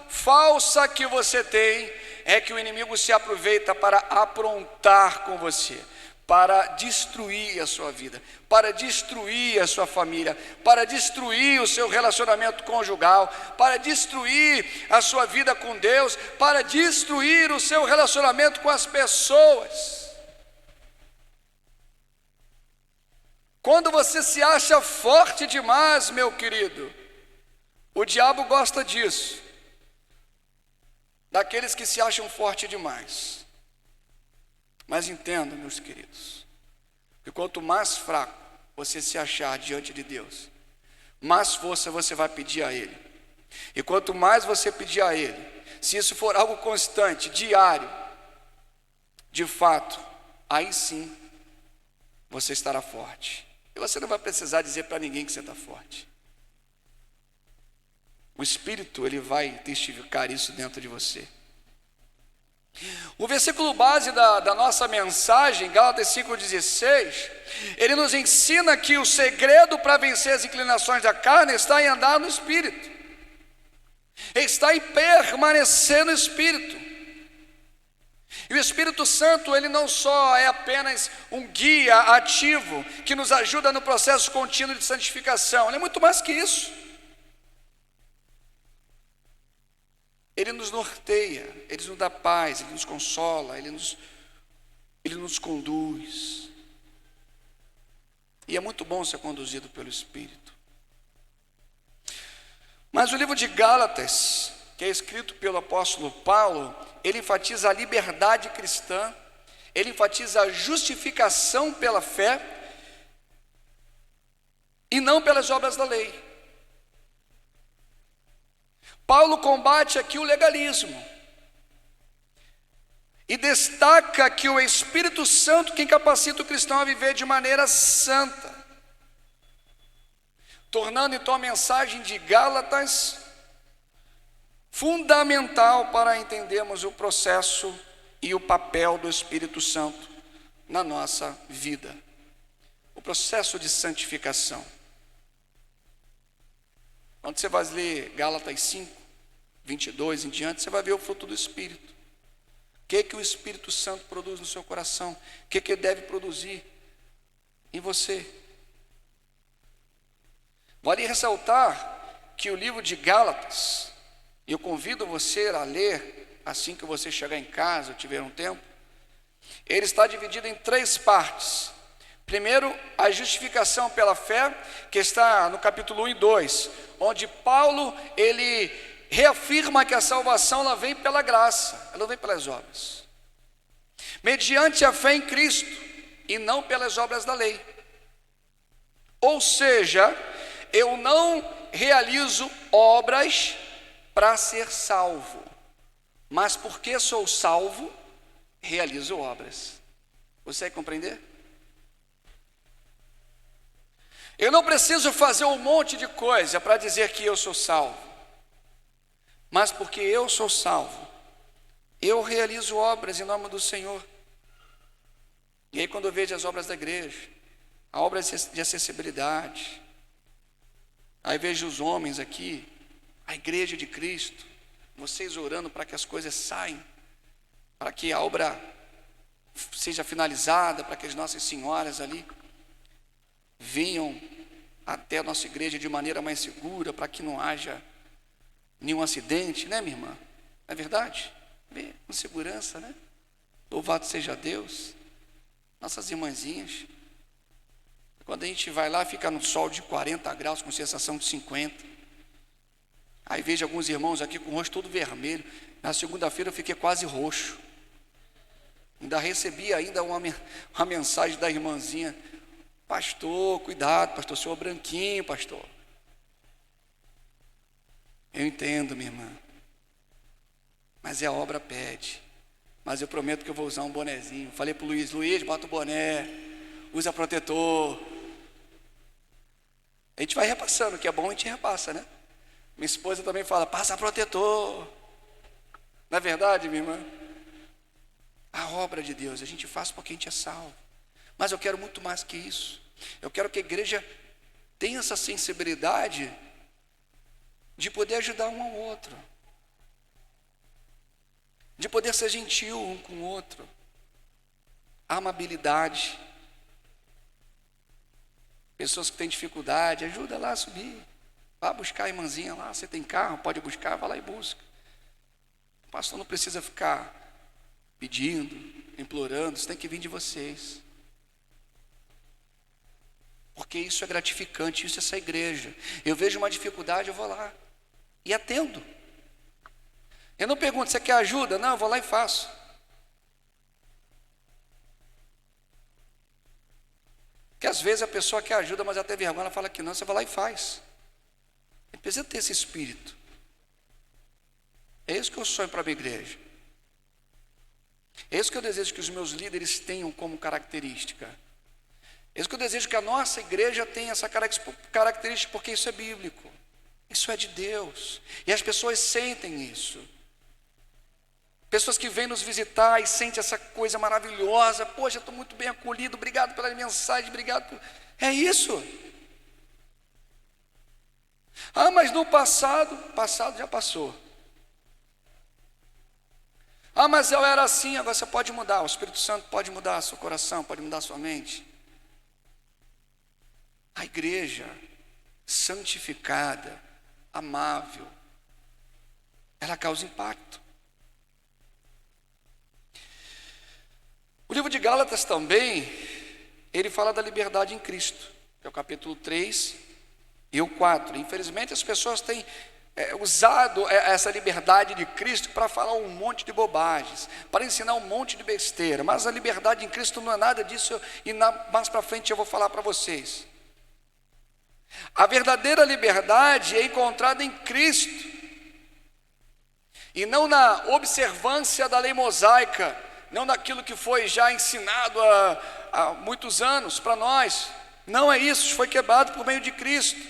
falsa que você tem, é que o inimigo se aproveita para aprontar com você, para destruir a sua vida, para destruir a sua família, para destruir o seu relacionamento conjugal, para destruir a sua vida com Deus, para destruir o seu relacionamento com as pessoas. Quando você se acha forte demais, meu querido, o diabo gosta disso. Daqueles que se acham fortes demais. Mas entenda, meus queridos, que quanto mais fraco você se achar diante de Deus, mais força você vai pedir a Ele. E quanto mais você pedir a Ele, se isso for algo constante, diário, de fato, aí sim, você estará forte. E você não vai precisar dizer para ninguém que você está forte. O Espírito, ele vai testificar isso dentro de você. O versículo base da nossa mensagem, Gálatas 5,16, ele nos ensina que o segredo para vencer as inclinações da carne está em andar no Espírito, está em permanecer no Espírito. E o Espírito Santo, ele não só é apenas um guia ativo que nos ajuda no processo contínuo de santificação, ele é muito mais que isso. Ele nos norteia, Ele nos dá paz, Ele nos consola, Ele nos conduz. E é muito bom ser conduzido pelo Espírito. Mas o livro de Gálatas, que é escrito pelo apóstolo Paulo, ele enfatiza a liberdade cristã, ele enfatiza a justificação pela fé e não pelas obras da lei. Paulo combate aqui o legalismo e destaca que o Espírito Santo que capacita o cristão a viver de maneira santa, tornando então a mensagem de Gálatas fundamental para entendermos o processo e o papel do Espírito Santo na nossa vida, o processo de santificação. Quando você vai ler Gálatas 5, 22 em diante, você vai ver o fruto do Espírito. O que o Espírito Santo produz no seu coração? O que ele deve produzir em você? Vale ressaltar que o livro de Gálatas, E eu convido você a ler, assim que você chegar em casa, ou tiver um tempo. Ele está dividido em 3 partes. Primeiro, a justificação pela fé, que está no capítulo 1 e 2, onde Paulo, ele reafirma que a salvação ela vem pela graça, ela não vem pelas obras. Mediante a fé em Cristo, e não pelas obras da lei. Ou seja, eu não realizo obras para ser salvo, mas porque sou salvo, realizo obras. Você vai compreender? Eu não preciso fazer um monte de coisa para dizer que eu sou salvo, mas porque eu sou salvo, eu realizo obras em nome do Senhor. E aí quando eu vejo as obras da igreja, a obra de acessibilidade, aí vejo os homens aqui, a igreja de Cristo, vocês orando para que as coisas saiam, para que a obra seja finalizada, para que as nossas senhoras ali venham até a nossa igreja de maneira mais segura, para que não haja nenhum acidente, né, minha irmã? Não é verdade? Vê, com segurança, né? Louvado seja Deus. Nossas irmãzinhas, quando a gente vai lá, fica no sol de 40 graus, com sensação de 50. Aí vejo alguns irmãos aqui com o rosto todo vermelho. Na segunda-feira eu fiquei quase roxo. Ainda recebi uma mensagem da irmãzinha: pastor, cuidado, pastor, sou branquinho, pastor. Eu entendo, minha irmã, mas a obra pede. Mas eu prometo que eu vou usar um bonezinho. Falei para o Luiz, bota o boné, usa protetor. A gente vai repassando, o que é bom a gente repassa, né? Minha esposa também fala, passa protetor. Não é verdade, minha irmã? A obra de Deus, a gente faz porque a gente é salvo. Mas eu quero muito mais que isso. Eu quero que a igreja tenha essa sensibilidade de poder ajudar um ao outro, de poder ser gentil um com o outro, amabilidade. Pessoas que têm dificuldade, ajuda lá a subir, vá buscar a irmãzinha lá, você tem carro, pode buscar, vá lá e busca. O pastor não precisa ficar pedindo, implorando, isso tem que vir de vocês, porque isso é gratificante, isso é essa igreja. Eu vejo uma dificuldade, eu vou lá e atendo. Eu não pergunto, você quer ajuda? Não, eu vou lá e faço. Porque às vezes a pessoa quer ajuda, mas ela tem vergonha, ela fala que não, você vai lá e faz. Ele precisa ter esse espírito. É isso que eu sonho para a minha igreja. É isso que eu desejo que os meus líderes tenham como característica. É isso que eu desejo que a nossa igreja tenha essa característica, porque isso é bíblico. Isso é de Deus. E as pessoas sentem isso. Pessoas que vêm nos visitar e sentem essa coisa maravilhosa. Poxa, estou muito bem acolhido, obrigado pela mensagem, obrigado por... É isso. Ah, mas no passado já passou. Ah, mas eu era assim, agora você pode mudar. O Espírito Santo pode mudar seu coração, pode mudar sua mente. A igreja santificada, amável, ela causa impacto. O livro de Gálatas também, ele fala da liberdade em Cristo, que é o capítulo 3 e o 4. Infelizmente as pessoas têm usado essa liberdade de Cristo para falar um monte de bobagens, para ensinar um monte de besteira, mas a liberdade em Cristo não é nada disso, e mais para frente eu vou falar para vocês. A verdadeira liberdade é encontrada em Cristo, e não na observância da lei mosaica, não naquilo que foi já ensinado há muitos anos para nós. Não é isso, foi quebrado por meio de Cristo.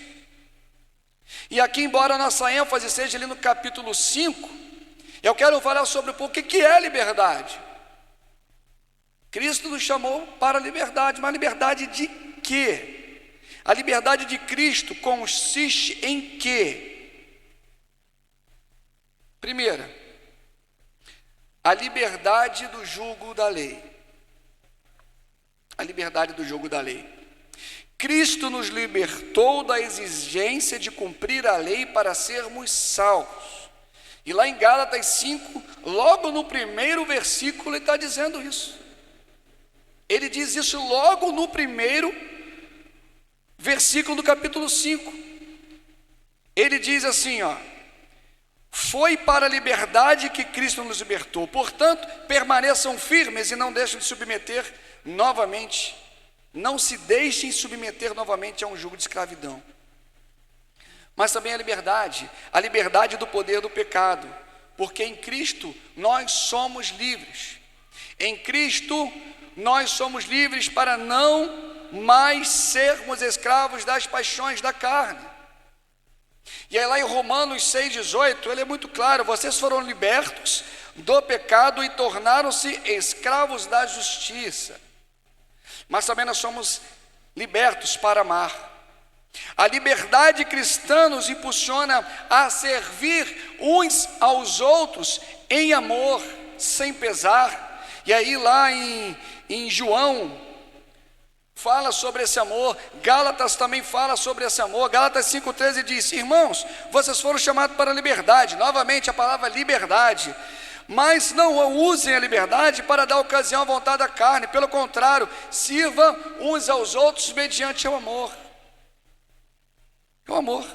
E aqui, embora a nossa ênfase seja ali no capítulo 5, eu quero falar sobre o que é liberdade. Cristo nos chamou para a liberdade, mas liberdade de quê? A liberdade de Cristo consiste em quê? Primeira, a liberdade do jugo da lei. A liberdade do jugo da lei. Cristo nos libertou da exigência de cumprir a lei para sermos salvos. E lá em Gálatas 5, logo no primeiro versículo, ele está dizendo isso. Ele diz isso logo no primeiro versículo do capítulo 5. Ele diz assim, ó: foi para a liberdade que Cristo nos libertou. Portanto, permaneçam firmes e não deixem de submeter novamente. Não se deixem submeter novamente a um jugo de escravidão. Mas também a liberdade do poder do pecado. Porque em Cristo nós somos livres. Em Cristo nós somos livres para não mais sermos escravos das paixões da carne. E aí lá em Romanos 6,18, ele é muito claro: vocês foram libertos do pecado e tornaram-se escravos da justiça. Mas também nós somos libertos para amar. A liberdade cristã nos impulsiona a servir uns aos outros em amor, sem pesar. E aí lá em João fala sobre esse amor. Gálatas também fala sobre esse amor. Gálatas 5,13 diz: irmãos, vocês foram chamados para a liberdade. Novamente a palavra liberdade. Mas não usem a liberdade para dar ocasião à vontade da carne. Pelo contrário, sirvam uns aos outros mediante o amor. O amor.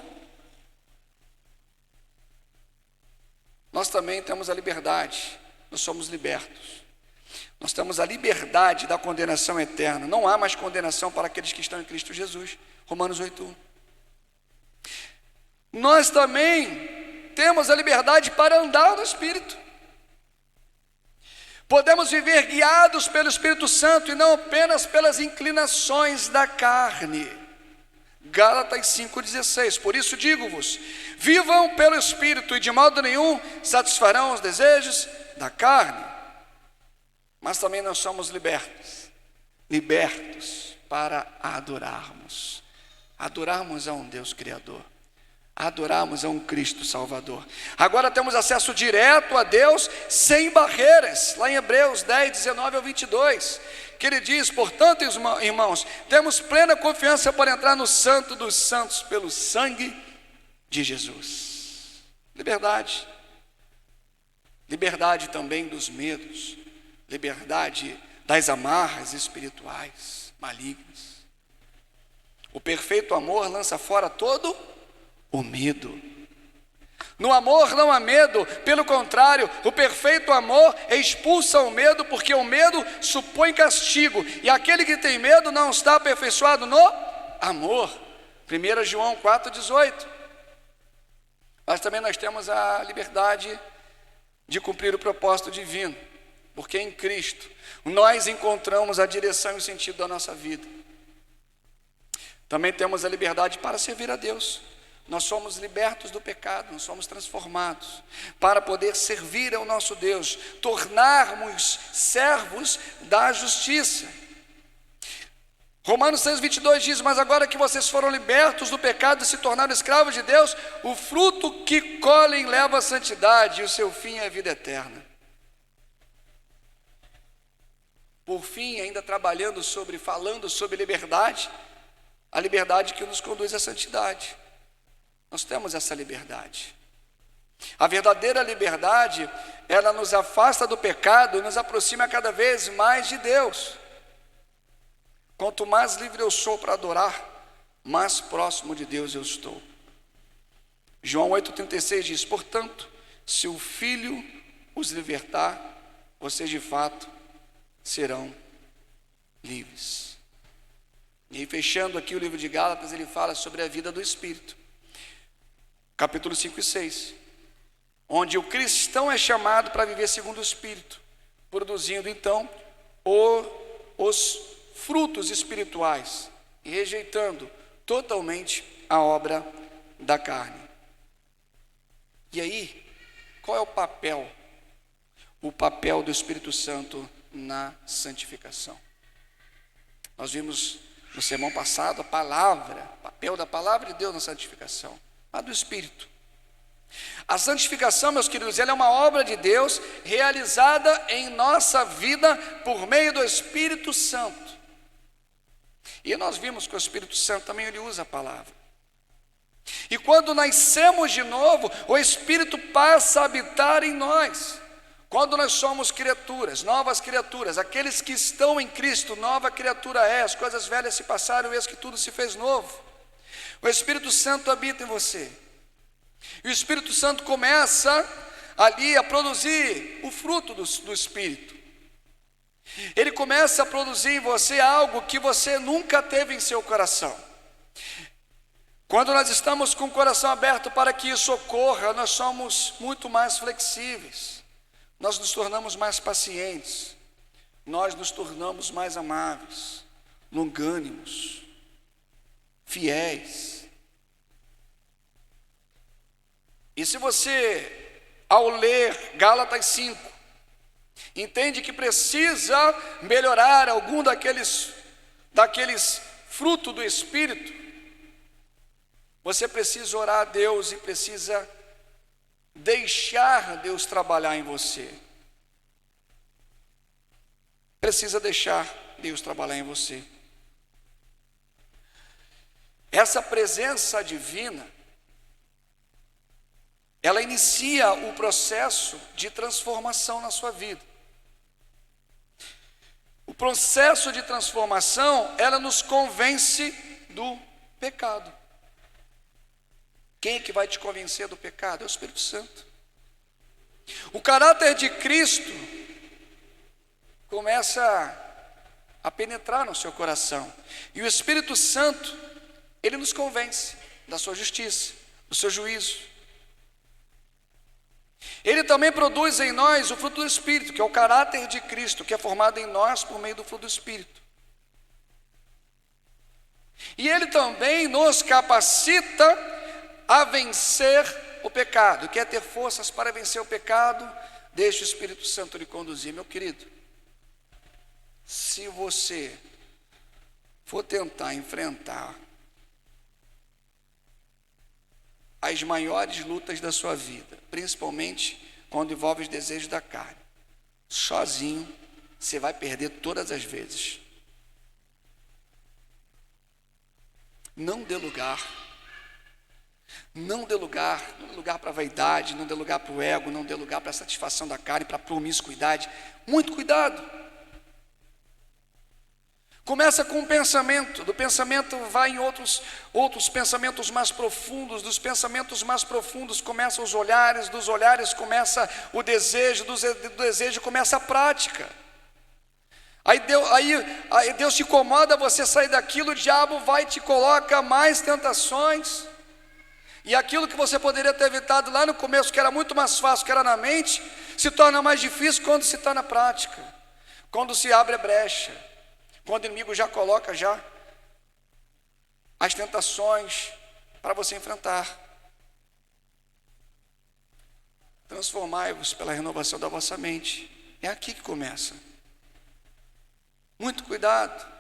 Nós também temos a liberdade. Nós somos libertos. Nós temos a liberdade da condenação eterna. Não há mais condenação para aqueles que estão em Cristo Jesus. Romanos 8:1. Nós também temos a liberdade para andar no Espírito. Podemos viver guiados pelo Espírito Santo e não apenas pelas inclinações da carne. Gálatas 5,16. Por isso digo-vos: vivam pelo Espírito e de modo nenhum satisfarão os desejos da carne. Mas também nós somos libertos para adorarmos a um Deus Criador, adorarmos a um Cristo Salvador. Agora temos acesso direto a Deus sem barreiras, lá em Hebreus 10:19-22, que ele diz: portanto, irmãos, temos plena confiança para entrar no Santo dos Santos pelo sangue de Jesus. Liberdade também dos medos, liberdade das amarras espirituais malignas. O perfeito amor lança fora todo o medo. No amor não há medo, pelo contrário, o perfeito amor expulsa o medo, porque o medo supõe castigo, e aquele que tem medo não está aperfeiçoado no amor. 1 João 4,18. Mas também nós temos a liberdade de cumprir o propósito divino, porque em Cristo nós encontramos a direção e o sentido da nossa vida. Também temos a liberdade para servir a Deus. Nós somos libertos do pecado, nós somos transformados para poder servir ao nosso Deus, tornarmos servos da justiça. Romanos 6,22 diz: mas agora que vocês foram libertos do pecado e se tornaram escravos de Deus, o fruto que colhem leva à santidade e o seu fim é a vida eterna. Por fim, ainda falando sobre liberdade, a liberdade que nos conduz à santidade. Nós temos essa liberdade. A verdadeira liberdade, ela nos afasta do pecado e nos aproxima cada vez mais de Deus. Quanto mais livre eu sou para adorar, mais próximo de Deus eu estou. João 8,36 diz: portanto, se o Filho os libertar, vocês de fato serão livres. E fechando aqui o livro de Gálatas, ele fala sobre a vida do Espírito. Capítulo 5 e 6, onde o cristão é chamado para viver segundo o Espírito, produzindo então os frutos espirituais e rejeitando totalmente a obra da carne. E aí, qual é o papel? O papel do Espírito Santo na santificação. Nós vimos no sermão passado o papel da palavra de Deus na santificação. A do Espírito. A santificação, meus queridos, ela é uma obra de Deus realizada em nossa vida por meio do Espírito Santo. E nós vimos que o Espírito Santo também ele usa a palavra. E quando nascemos de novo, o Espírito passa a habitar em nós. Quando nós somos criaturas, novas criaturas, aqueles que estão em Cristo, nova criatura é, as coisas velhas se passaram, eis que tudo se fez novo. O Espírito Santo habita em você. E o Espírito Santo começa ali a produzir o fruto do Espírito. Ele começa a produzir em você algo que você nunca teve em seu coração. Quando nós estamos com o coração aberto para que isso ocorra, nós somos muito mais flexíveis. Nós nos tornamos mais pacientes, nós nos tornamos mais amáveis, longânimos, fiéis. E se você, ao ler Gálatas 5, entende que precisa melhorar algum daqueles frutos do Espírito, você precisa orar a Deus e precisa deixar Deus trabalhar em você. Precisa deixar Deus trabalhar em você. Essa presença divina, ela inicia o processo de transformação na sua vida. O processo de transformação, ela nos convence do pecado. Quem é que vai te convencer do pecado? É o Espírito Santo. O caráter de Cristo começa a penetrar no seu coração. E o Espírito Santo, ele nos convence da sua justiça, do seu juízo. Ele também produz em nós o fruto do Espírito, que é o caráter de Cristo, que é formado em nós por meio do fruto do Espírito. E ele também nos capacita a vencer o pecado. Quer ter forças para vencer o pecado? Deixe o Espírito Santo lhe conduzir. Meu querido, se você for tentar enfrentar as maiores lutas da sua vida, principalmente quando envolve os desejos da carne, sozinho, você vai perder todas as vezes. Não dê lugar. Não dê lugar para a vaidade, não dê lugar para o ego, não dê lugar para a satisfação da carne, para a promiscuidade. Muito cuidado. Começa com o pensamento, do pensamento vai em outros pensamentos mais profundos, dos pensamentos mais profundos começam os olhares, dos olhares começa o desejo, do desejo começa a prática. Aí Deus te incomoda você sair daquilo, o diabo vai e te coloca mais tentações. E aquilo que você poderia ter evitado lá no começo, que era muito mais fácil, que era na mente, se torna mais difícil quando se está na prática, quando se abre a brecha, quando o inimigo já coloca as tentações para você enfrentar. Transformai-vos pela renovação da vossa mente. É aqui que começa. Muito cuidado.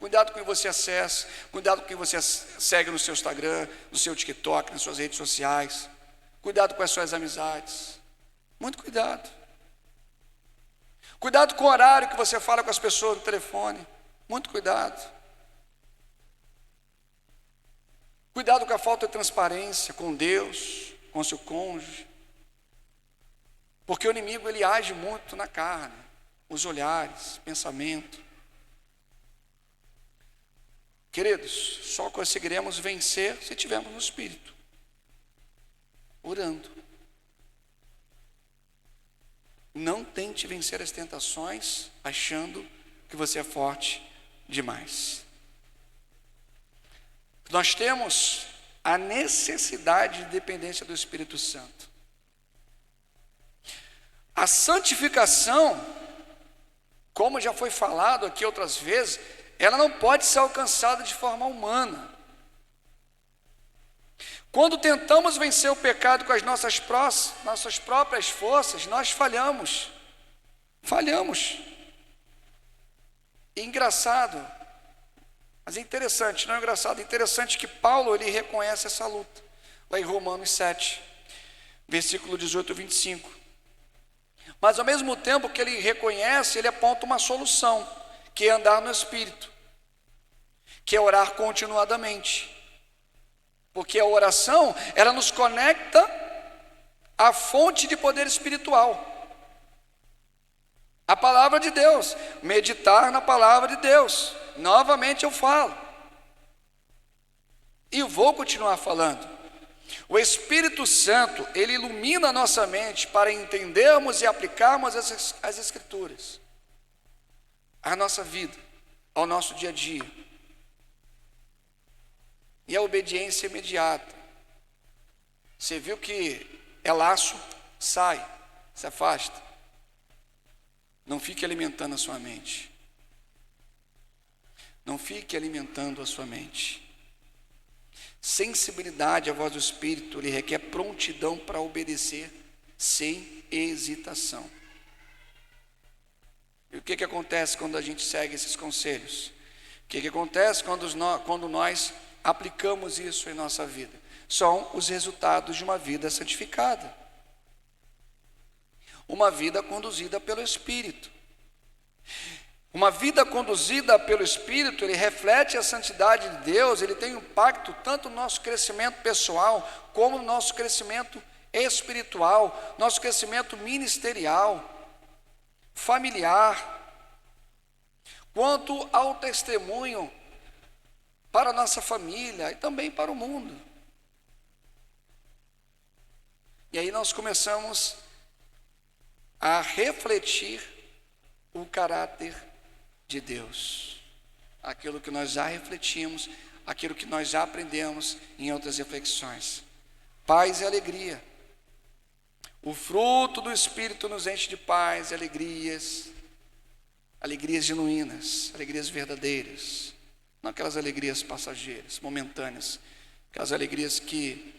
Cuidado com quem você acessa, cuidado com quem você segue no seu Instagram, no seu TikTok, nas suas redes sociais. Cuidado com as suas amizades. Muito cuidado. Cuidado com o horário que você fala com as pessoas no telefone. Muito cuidado. Cuidado com a falta de transparência com Deus, com seu cônjuge. Porque o inimigo, ele age muito na carne, os olhares, pensamento. Queridos, só conseguiremos vencer se estivermos no Espírito, orando. Não tente vencer as tentações achando que você é forte demais. Nós temos a necessidade de dependência do Espírito Santo. A santificação, como já foi falado aqui outras vezes, ela não pode ser alcançada de forma humana. Quando tentamos vencer o pecado com as nossas próprias forças, nós falhamos. E engraçado, mas é interessante, não é engraçado, é interessante que Paulo, ele reconhece essa luta, lá em Romanos 7, versículo 18 e 25. Mas ao mesmo tempo que ele reconhece, ele aponta uma solução, que é andar no Espírito, que é orar continuadamente. Porque a oração, ela nos conecta à fonte de poder espiritual. A palavra de Deus, meditar na palavra de Deus. Novamente eu falo. E vou continuar falando. O Espírito Santo, ele ilumina a nossa mente para entendermos e aplicarmos as Escrituras à nossa vida, ao nosso dia a dia. E a obediência imediata. Você viu que é laço, sai, se afasta. Não fique alimentando a sua mente. Não fique alimentando a sua mente. Sensibilidade à voz do Espírito, ele requer prontidão para obedecer sem hesitação. E o que acontece quando a gente segue esses conselhos? O que acontece quando nós aplicamos isso em nossa vida? São os resultados de uma vida santificada. Uma vida conduzida pelo Espírito. Uma vida conduzida pelo Espírito, ele reflete a santidade de Deus, ele tem impacto tanto no nosso crescimento pessoal, como no nosso crescimento espiritual, nosso crescimento ministerial, familiar, quanto ao testemunho para a nossa família e também para o mundo. E aí nós começamos a refletir o caráter de Deus, aquilo que nós já refletimos, aquilo que nós já aprendemos em outras reflexões. Paz e alegria. O fruto do Espírito nos enche de paz e alegrias, alegrias genuínas, alegrias verdadeiras, não aquelas alegrias passageiras, momentâneas, aquelas alegrias que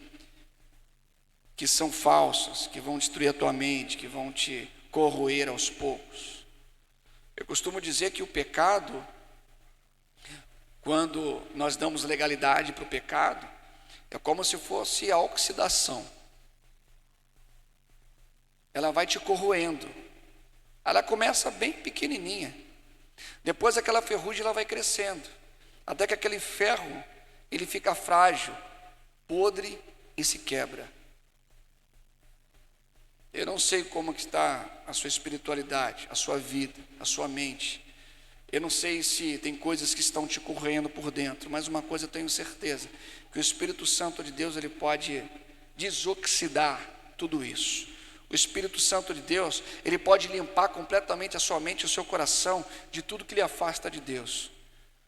são falsas, que vão destruir a tua mente, que vão te corroer aos poucos. Eu costumo dizer que o pecado, quando nós damos legalidade para o pecado, é como se fosse a oxidação. Ela vai te corroendo. Ela começa bem pequenininha. Depois aquela ferrugem ela vai crescendo, até que aquele ferro ele fica frágil, podre e se quebra. Eu não sei como que está a sua espiritualidade, a sua vida, a sua mente. Eu não sei se tem coisas que estão te corroendo por dentro, mas uma coisa eu tenho certeza, que o Espírito Santo de Deus, ele pode desoxidar tudo isso. O Espírito Santo de Deus, ele pode limpar completamente a sua mente e o seu coração de tudo que lhe afasta de Deus.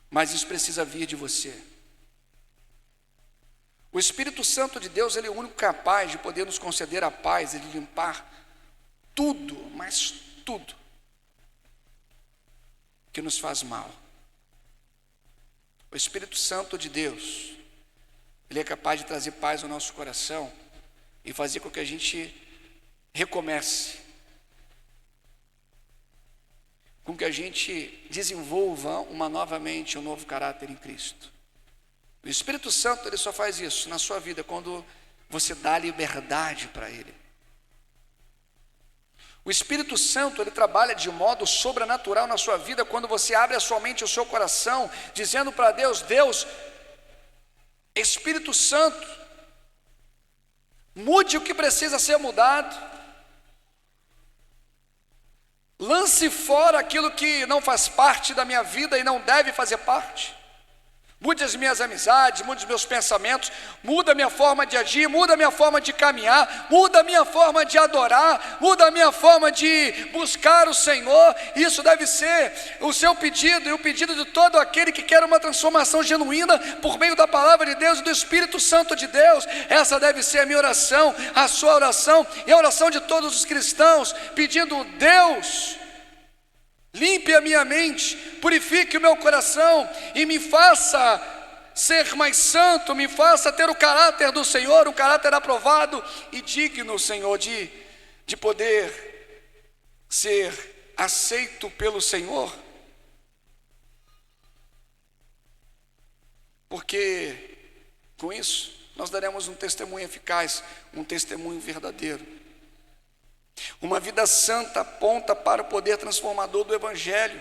Mas isso precisa vir de você. O Espírito Santo de Deus, ele é o único capaz de poder nos conceder a paz e de limpar tudo, mas tudo que nos faz mal. O Espírito Santo de Deus, ele é capaz de trazer paz ao nosso coração e fazer com que a gente recomece, com que a gente desenvolva uma nova mente, um novo caráter em Cristo. O Espírito Santo, ele só faz isso na sua vida quando você dá liberdade para ele. O Espírito Santo, ele trabalha de modo sobrenatural na sua vida quando você abre a sua mente e o seu coração, dizendo para Deus: Deus, Espírito Santo, mude o que precisa ser mudado, lance fora aquilo que não faz parte da minha vida e não deve fazer parte. Mude as minhas amizades, mude os meus pensamentos, muda a minha forma de agir, muda a minha forma de caminhar, muda a minha forma de adorar, muda a minha forma de buscar o Senhor. Isso deve ser o seu pedido e o pedido de todo aquele que quer uma transformação genuína por meio da palavra de Deus e do Espírito Santo de Deus. Essa deve ser a minha oração, a sua oração e a oração de todos os cristãos, pedindo: Deus, limpe a minha mente, purifique o meu coração e me faça ser mais santo, me faça ter o caráter do Senhor, um caráter aprovado e digno, Senhor, de poder ser aceito pelo Senhor. Porque com isso nós daremos um testemunho eficaz, um testemunho verdadeiro. Uma vida santa aponta para o poder transformador do Evangelho,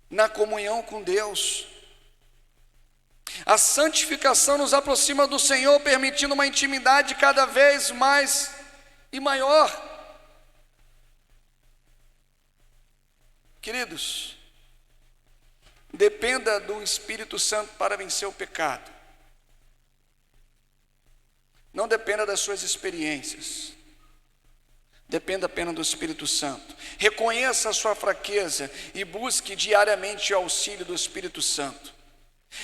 na comunhão com Deus. A santificação nos aproxima do Senhor, permitindo uma intimidade cada vez mais e maior. Queridos, dependa do Espírito Santo para vencer o pecado. Não dependa das suas experiências. Dependa apenas do Espírito Santo. Reconheça a sua fraqueza e busque diariamente o auxílio do Espírito Santo.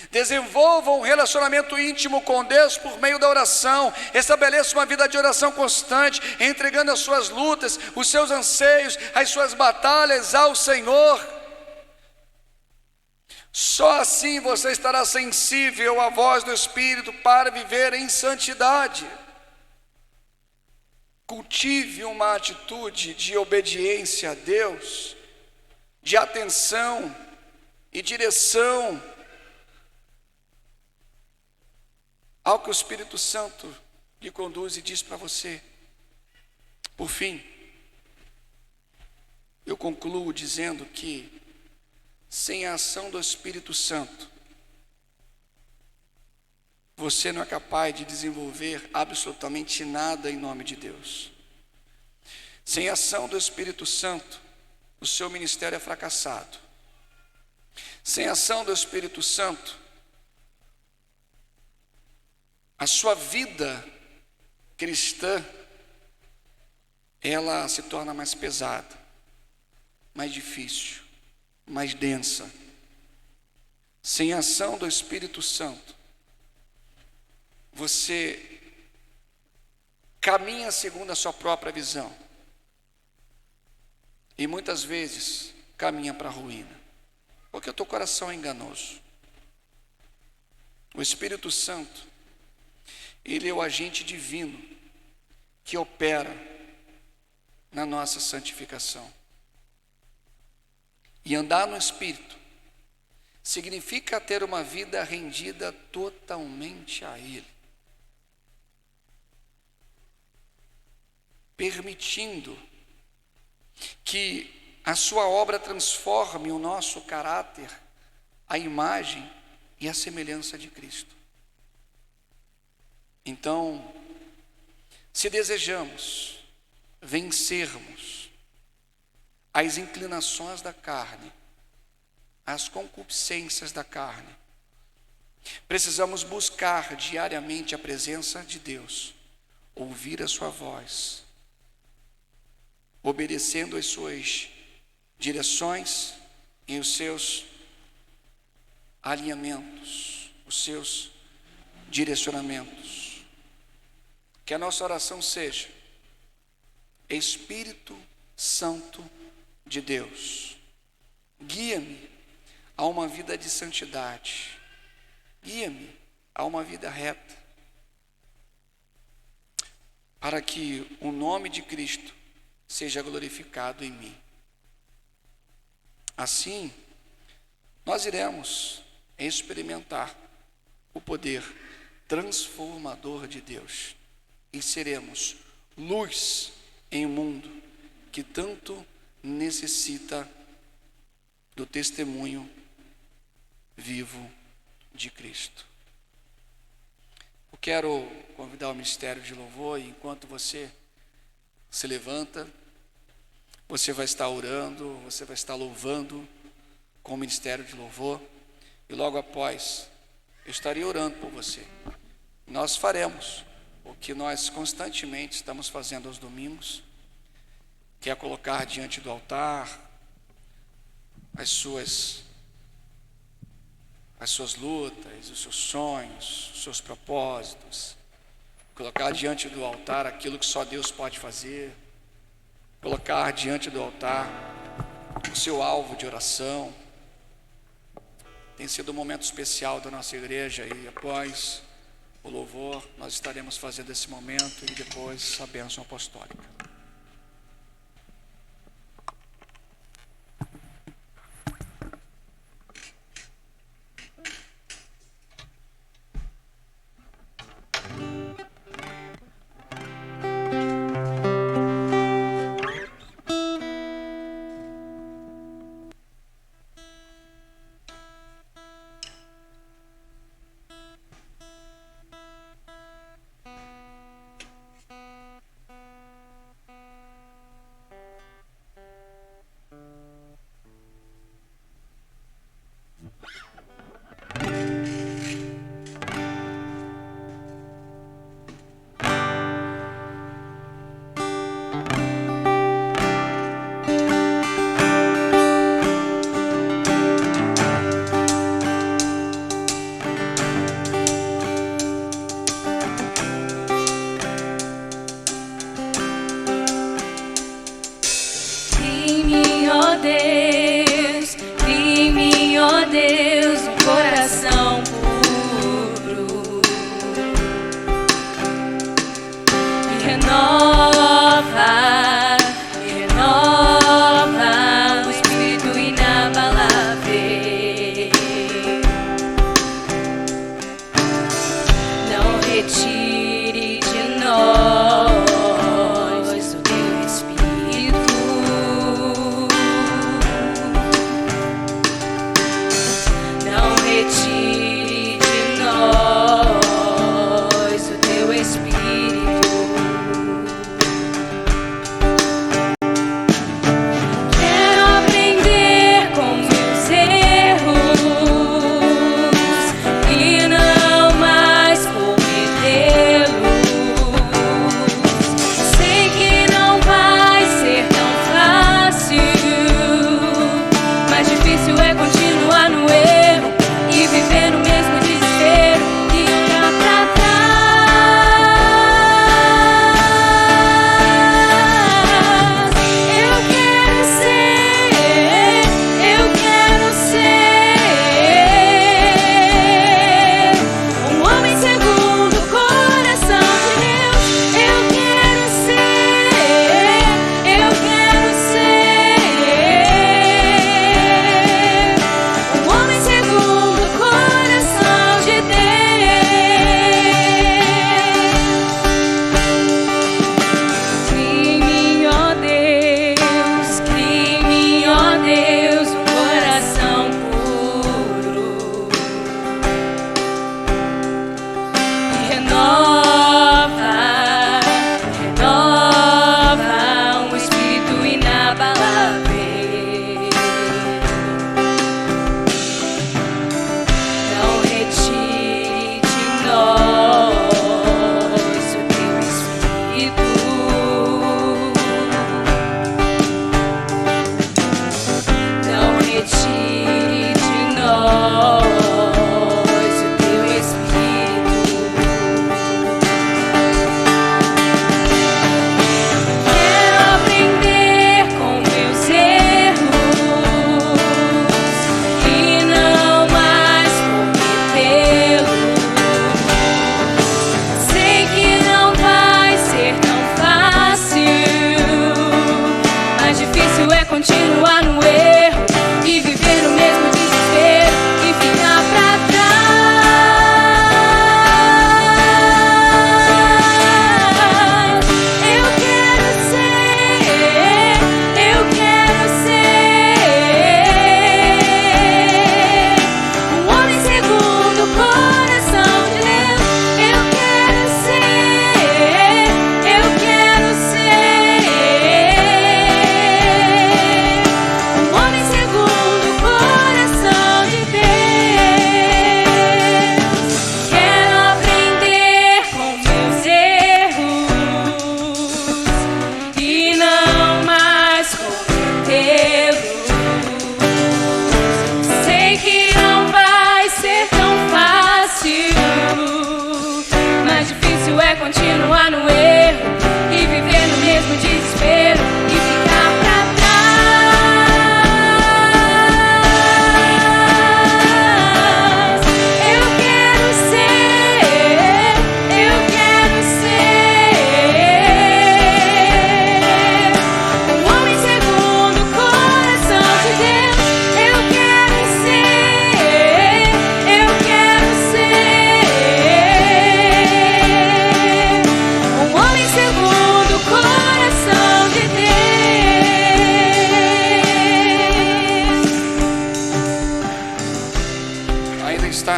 Desenvolva um relacionamento íntimo com Deus por meio da oração. Estabeleça uma vida de oração constante, entregando as suas lutas, os seus anseios, as suas batalhas ao Senhor. Só assim você estará sensível à voz do Espírito para viver em santidade. Cultive uma atitude de obediência a Deus, de atenção e direção ao que o Espírito Santo lhe conduz e diz para você. Por fim, eu concluo dizendo que sem a ação do Espírito Santo, você não é capaz de desenvolver absolutamente nada em nome de Deus. Sem a ação do Espírito Santo, o seu ministério é fracassado. Sem a ação do Espírito Santo, a sua vida cristã, ela se torna mais pesada, mais difícil, mais densa. Sem a ação do Espírito Santo, você caminha segundo a sua própria visão e muitas vezes caminha para a ruína, porque o teu coração é enganoso. O Espírito Santo, ele é o agente divino que opera na nossa santificação. E andar no Espírito significa ter uma vida rendida totalmente a Ele, permitindo que a sua obra transforme o nosso caráter, a imagem e a semelhança de Cristo. Então, se desejamos vencermos as inclinações da carne, as concupiscências da carne, precisamos buscar diariamente a presença de Deus, ouvir a sua voz, obedecendo as suas direções e os seus alinhamentos, os seus direcionamentos. Que a nossa oração seja: Espírito Santo de Deus, guia-me a uma vida de santidade, guia-me a uma vida reta, para que o nome de Cristo seja glorificado em mim. Assim, nós iremos experimentar o poder transformador de Deus e seremos luz em um mundo que tanto necessita do testemunho vivo de Cristo. Eu quero convidar o ministério de louvor, e enquanto você se levanta, você vai estar orando, você vai estar louvando com o ministério de louvor, e logo após eu estarei orando por você. Nós faremos o que nós constantemente estamos fazendo aos domingos, que é colocar diante do altar as suas lutas, os seus sonhos, os seus propósitos, colocar diante do altar aquilo que só Deus pode fazer, colocar diante do altar o seu alvo de oração. Tem sido um momento especial da nossa igreja, e após o louvor nós estaremos fazendo esse momento e depois a bênção apostólica.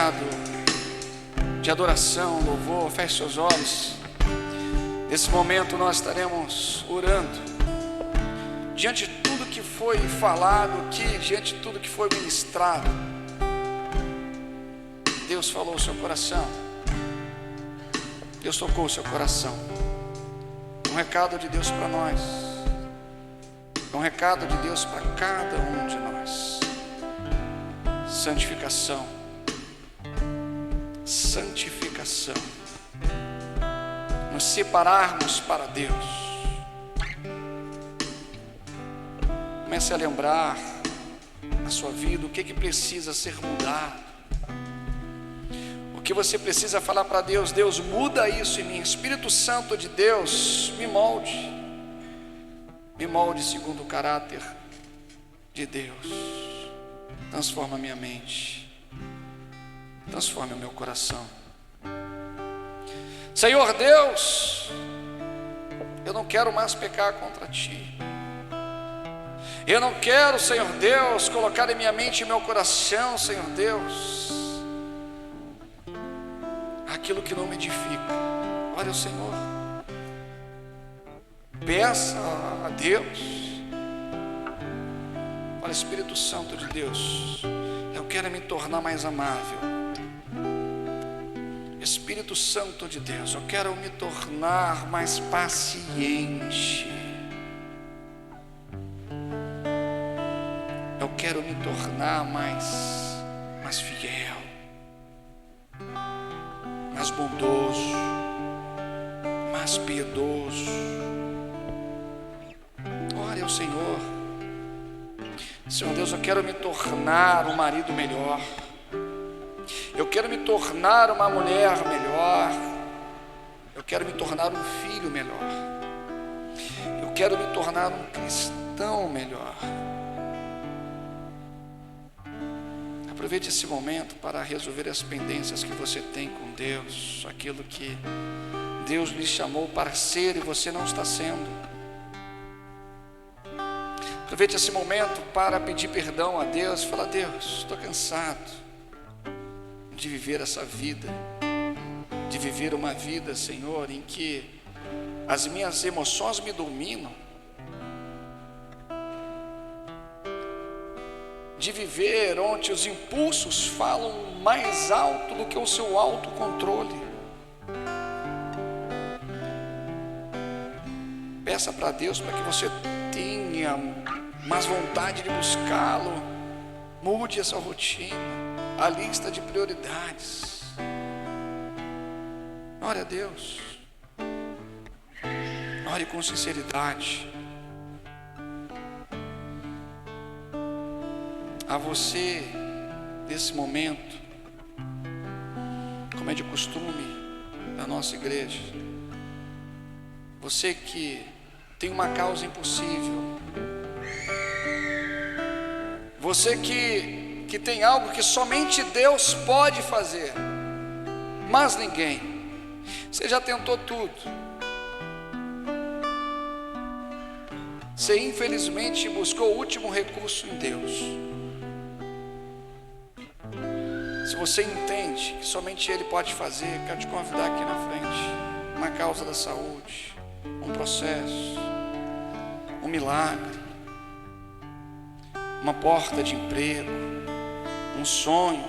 estado de adoração, louvor. Feche seus olhos. Nesse momento nós estaremos orando diante de tudo que foi falado aqui, diante de tudo que foi ministrado. Deus falou ao seu coração, Deus tocou o seu coração. Um recado de Deus para nós, um recado de Deus para cada um de nós: santificação, santificação, nos separarmos para Deus. Comece a lembrar na sua vida o que precisa ser mudado, o que você precisa falar para Deus: Deus, muda isso em mim. Espírito Santo de Deus, me molde segundo o caráter de Deus. Transforma a minha mente, transforme o meu coração. Senhor Deus, eu não quero mais pecar contra Ti. Eu não quero, Senhor Deus, colocar em minha mente e meu coração, Senhor Deus, aquilo que não me edifica. Olha o Senhor, peça a Deus. Olha, Espírito Santo de Deus, eu quero me tornar mais amável. Espírito Santo de Deus, eu quero me tornar mais paciente. Eu quero me tornar mais fiel, mais bondoso, mais piedoso. Ore ao Senhor. Senhor Deus, eu quero me tornar um marido melhor. Eu quero me tornar uma mulher melhor. Eu quero me tornar um filho melhor. Eu quero me tornar um cristão melhor. Aproveite esse momento para resolver as pendências que você tem com Deus, aquilo que Deus lhe chamou para ser e você não está sendo. Aproveite esse momento para pedir perdão a Deus. Fala: Deus, estou cansado de viver essa vida, de viver uma vida, Senhor, em que as minhas emoções me dominam, de viver onde os impulsos falam mais alto do que o seu autocontrole. Peça para Deus para que você tenha mais vontade de buscá-lo. Mude essa rotina, a lista de prioridades. Ore a Deus, ore com sinceridade. A você, nesse momento, como é de costume da nossa igreja, você que tem uma causa impossível, você que tem algo que somente Deus pode fazer, mas ninguém. Você já tentou tudo. Você infelizmente buscou o último recurso em Deus. Se você entende que somente Ele pode fazer, quero te convidar aqui na frente. Uma causa da saúde, um processo, um milagre, uma porta de emprego, um sonho.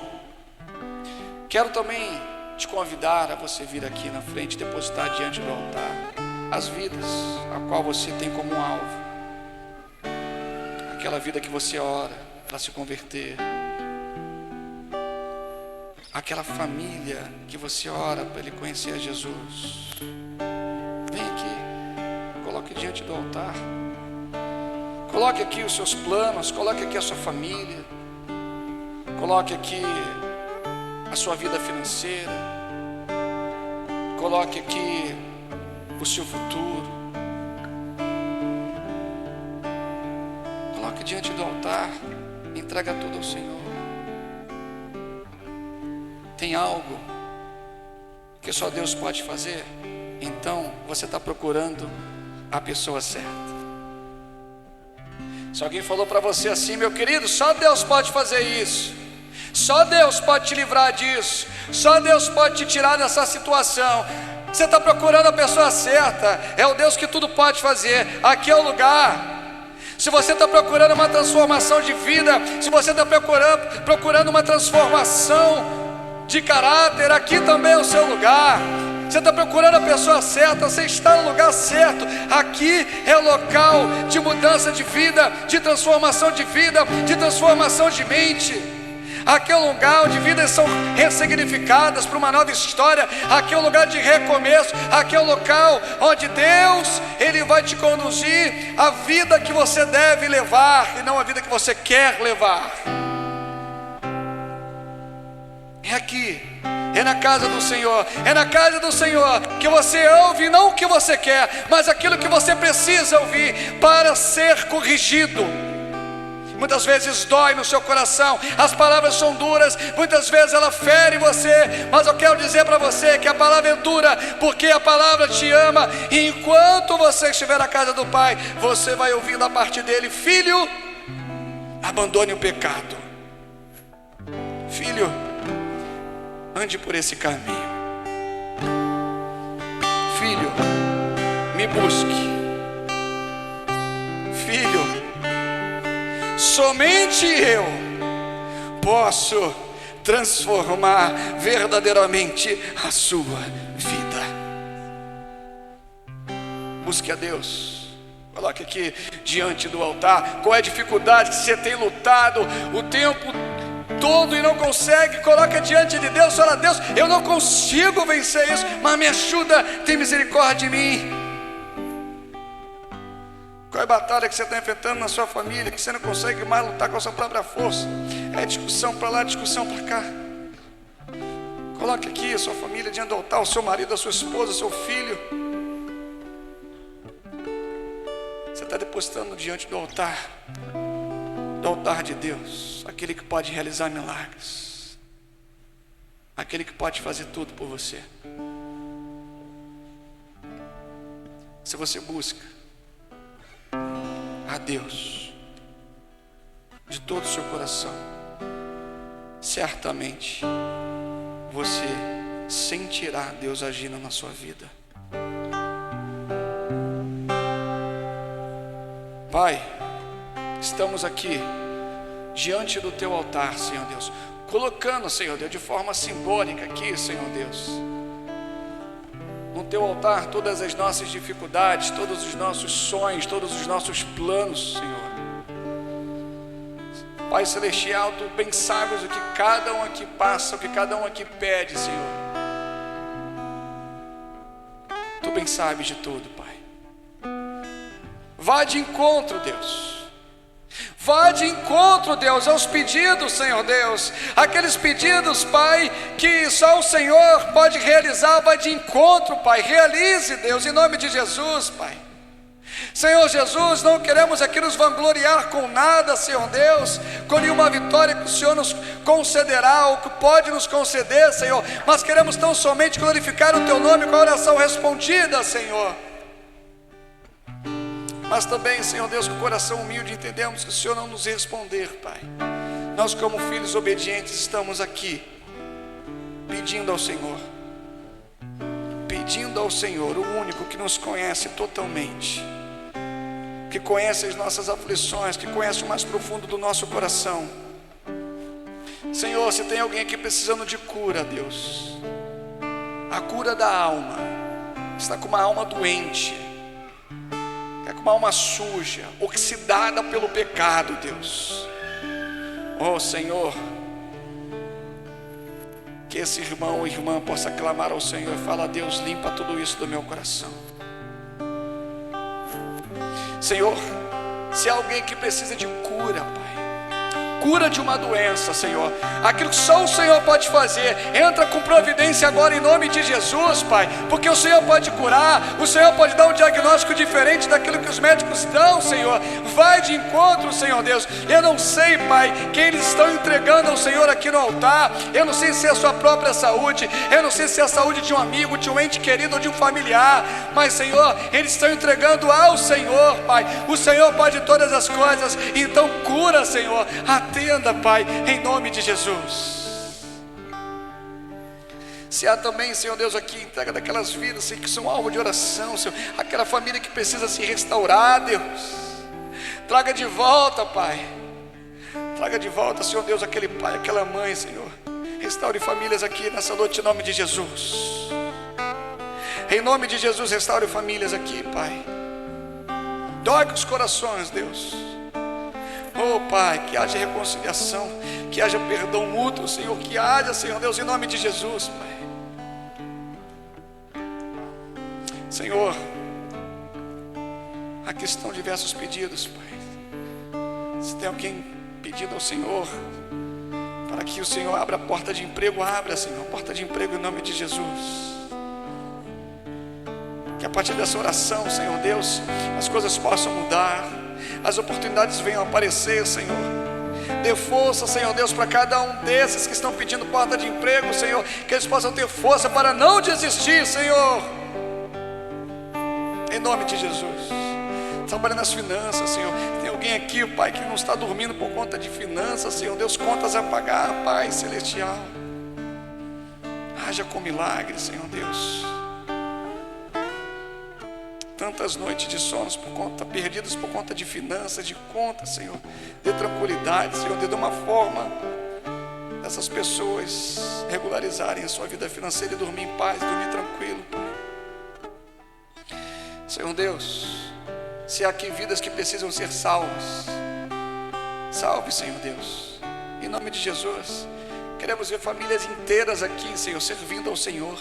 Quero também te convidar a você vir aqui na frente e depositar diante do altar as vidas a qual você tem como alvo. Aquela vida que você ora para se converter. Aquela família que você ora para ele conhecer a Jesus. Vem aqui, coloque diante do altar. Coloque aqui os seus planos, coloque aqui a sua família. Coloque aqui a sua vida financeira. Coloque aqui o seu futuro. Coloque diante do altar, entrega tudo ao Senhor. Tem algo que só Deus pode fazer? Então você está procurando a pessoa certa. Se alguém falou para você assim: meu querido, só Deus pode fazer isso, Só Deus pode te livrar disso. Só Deus pode te tirar dessa situação. Você está procurando a pessoa certa. É o Deus que tudo pode fazer. Aqui é o lugar. Se você está procurando uma transformação de vida, se você está procurando uma transformação de caráter, aqui também é o seu lugar. Você está procurando a pessoa certa, você está no lugar certo. Aqui é o local de mudança de vida, de transformação de vida, de transformação de mente. Aqui é um lugar onde vidas são ressignificadas para uma nova história. Aqui é um lugar de recomeço. Aqui é um local onde Deus, Ele vai te conduzir à vida que você deve levar e não a vida que você quer levar. É aqui, é na casa do Senhor. É na casa do Senhor que você ouve não o que você quer, mas aquilo que você precisa ouvir para ser corrigido. Muitas vezes dói no seu coração, as palavras são duras, muitas vezes ela fere você, mas eu quero dizer para você que a palavra é dura, porque a palavra te ama, e enquanto você estiver na casa do Pai, você vai ouvindo a parte dele: filho, abandone o pecado, filho, ande por esse caminho, filho, me busque, filho, somente eu posso transformar verdadeiramente a sua vida. Busque a Deus. Coloque aqui diante do altar qual é a dificuldade que você tem lutado o tempo todo e não consegue. Coloque diante de Deus. Fala: Deus, eu não consigo vencer isso, mas me ajuda, tem misericórdia de mim. Qual é a batalha que você está enfrentando na sua família, que você não consegue mais lutar com a sua própria força? É discussão para lá, discussão para cá. Coloque aqui a sua família diante do altar, o seu marido, a sua esposa, o seu filho. Você está depositando diante do altar de Deus, aquele que pode realizar milagres, aquele que pode fazer tudo por você. Se você busca a Deus de todo o seu coração, certamente você sentirá Deus agindo na sua vida. Pai, estamos aqui diante do teu altar, Senhor Deus, colocando, Senhor Deus, de forma simbólica aqui, Senhor Deus, no teu altar todas as nossas dificuldades, todos os nossos sonhos, todos os nossos planos, Senhor. Pai Celestial, Tu bem sabes o que cada um aqui passa, o que cada um aqui pede, Senhor. Tu bem sabes de tudo, Pai. Vá de encontro, Deus. Vá de encontro, Deus, aos pedidos, Senhor Deus. Aqueles pedidos, Pai, que só o Senhor pode realizar. Vá de encontro, Pai. Realize, Deus, em nome de Jesus, Pai. Senhor Jesus, não queremos aqui nos vangloriar com nada, Senhor Deus, com nenhuma vitória que o Senhor nos concederá, ou que pode nos conceder, Senhor, mas queremos tão somente glorificar o Teu nome com a oração respondida, Senhor. Mas também, Senhor Deus, com o coração humilde entendemos que o Senhor não nos responder, Pai. Nós, como filhos obedientes, estamos aqui pedindo ao Senhor, o único que nos conhece totalmente, que conhece as nossas aflições, que conhece o mais profundo do nosso coração. Senhor, se tem alguém aqui precisando de cura, Deus, a cura da alma, está com uma alma doente, com uma alma suja, oxidada pelo pecado, Deus. Oh Senhor, que esse irmão ou irmã possa clamar ao Senhor e falar: Deus, limpa tudo isso do meu coração. Senhor, se há alguém que precisa de cura, Pai, cura de uma doença, Senhor, aquilo que só o Senhor pode fazer, entra com providência agora em nome de Jesus, Pai, porque o Senhor pode curar, o Senhor pode dar um diagnóstico diferente daquilo que os médicos dão, Senhor. Vai de encontro, Senhor Deus. Eu não sei, Pai, quem eles estão entregando ao Senhor aqui no altar. Eu não sei se é a sua própria saúde, eu não sei se é a saúde de um amigo, de um ente querido ou de um familiar, mas, Senhor, eles estão entregando ao Senhor, Pai. O Senhor pode todas as coisas, então cura, Senhor, até atenda, Pai, em nome de Jesus. Se há também, Senhor Deus, aqui entrega daquelas vidas, Senhor, que são alvo de oração, Senhor, aquela família que precisa se restaurar, Deus, traga de volta, Pai, traga de volta, Senhor Deus, aquele pai, aquela mãe, Senhor, restaure famílias aqui nessa noite, em nome de Jesus. Em nome de Jesus, restaure famílias aqui, Pai. Toque os corações, Deus. Oh, Pai, que haja reconciliação, que haja perdão mútuo, Senhor, que haja, Senhor Deus, em nome de Jesus, Pai. Senhor, aqui estão diversos pedidos, Pai. Se tem alguém pedido ao Senhor para que o Senhor abra a porta de emprego, abra, Senhor, a porta de emprego em nome de Jesus. Que a partir dessa oração, Senhor Deus, as coisas possam mudar, as oportunidades venham aparecer, Senhor. Dê força, Senhor Deus, para cada um desses que estão pedindo porta de emprego, Senhor, que eles possam ter força para não desistir, Senhor, em nome de Jesus. Trabalha nas finanças, Senhor. Tem alguém aqui, Pai, que não está dormindo por conta de finanças, Senhor Deus, contas a pagar, Pai celestial. Haja com milagre, Senhor Deus. Tantas noites de sonos perdidas por conta de finanças, de contas, Senhor. Dê tranquilidade, Senhor, dê uma forma dessas pessoas regularizarem a sua vida financeira e dormir em paz, dormir tranquilo, Pai. Senhor Deus, se há aqui vidas que precisam ser salvas, salve, Senhor Deus, em nome de Jesus. Queremos ver famílias inteiras aqui, Senhor, servindo ao Senhor.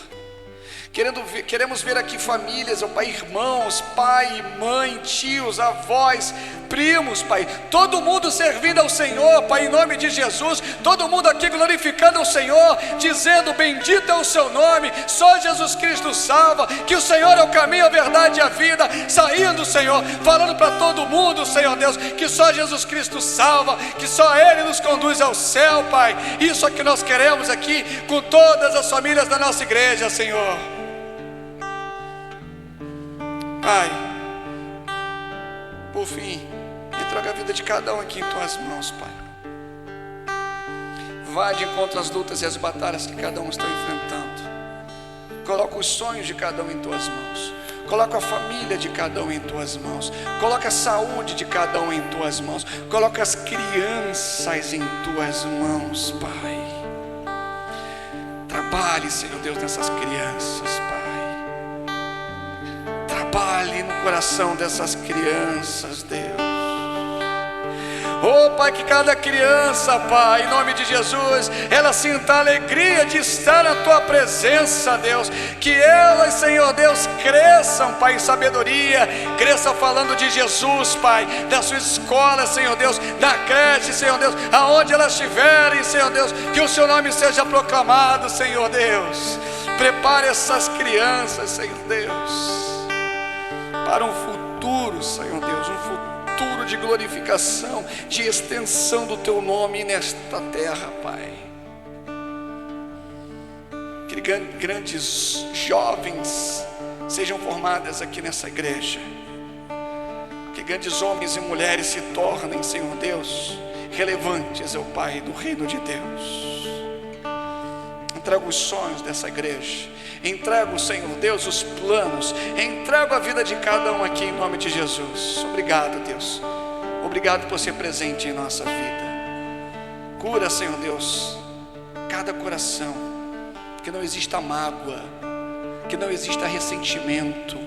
Queremos ver aqui famílias, ó Pai, irmãos, pai, mãe, tios, avós, primos, Pai, todo mundo servindo ao Senhor, Pai, em nome de Jesus, todo mundo aqui glorificando ao Senhor, dizendo: bendito é o seu nome, só Jesus Cristo salva, que o Senhor é o caminho, a verdade e a vida, saindo, Senhor, falando para todo mundo, Senhor Deus, que só Jesus Cristo salva, que só Ele nos conduz ao céu, Pai. Isso é que nós queremos aqui, com todas as famílias da nossa igreja, Senhor. Pai, por fim, entrega a vida de cada um aqui em Tuas mãos, Pai. Vai de encontro às lutas e às batalhas que cada um está enfrentando. Coloca os sonhos de cada um em Tuas mãos. Coloca a família de cada um em Tuas mãos. Coloca a saúde de cada um em Tuas mãos. Coloca as crianças em Tuas mãos, Pai. Trabalhe, Senhor Deus, nessas crianças, Pai. Trabalhe no coração dessas crianças, Deus. Oh, Pai, que cada criança, Pai, em nome de Jesus, ela sinta a alegria de estar na Tua presença, Deus. Que elas, Senhor Deus, cresçam, Pai, em sabedoria, cresçam falando de Jesus, Pai, da sua escola, Senhor Deus, da creche, Senhor Deus, aonde elas estiverem, Senhor Deus, que o Seu nome seja proclamado, Senhor Deus. Prepare essas crianças, Senhor Deus, para um futuro, Senhor Deus, um futuro de glorificação, de extensão do Teu nome nesta terra, Pai. Que grandes jovens sejam formadas aqui nessa igreja. Que grandes homens e mulheres se tornem, Senhor Deus, relevantes, ó Pai, do reino de Deus. Entrego os sonhos dessa igreja, entrego, Senhor Deus, os planos, entrego a vida de cada um aqui em nome de Jesus. Obrigado, Deus, obrigado por ser presente em nossa vida. Cura, Senhor Deus, cada coração, que não exista mágoa, que não exista ressentimento,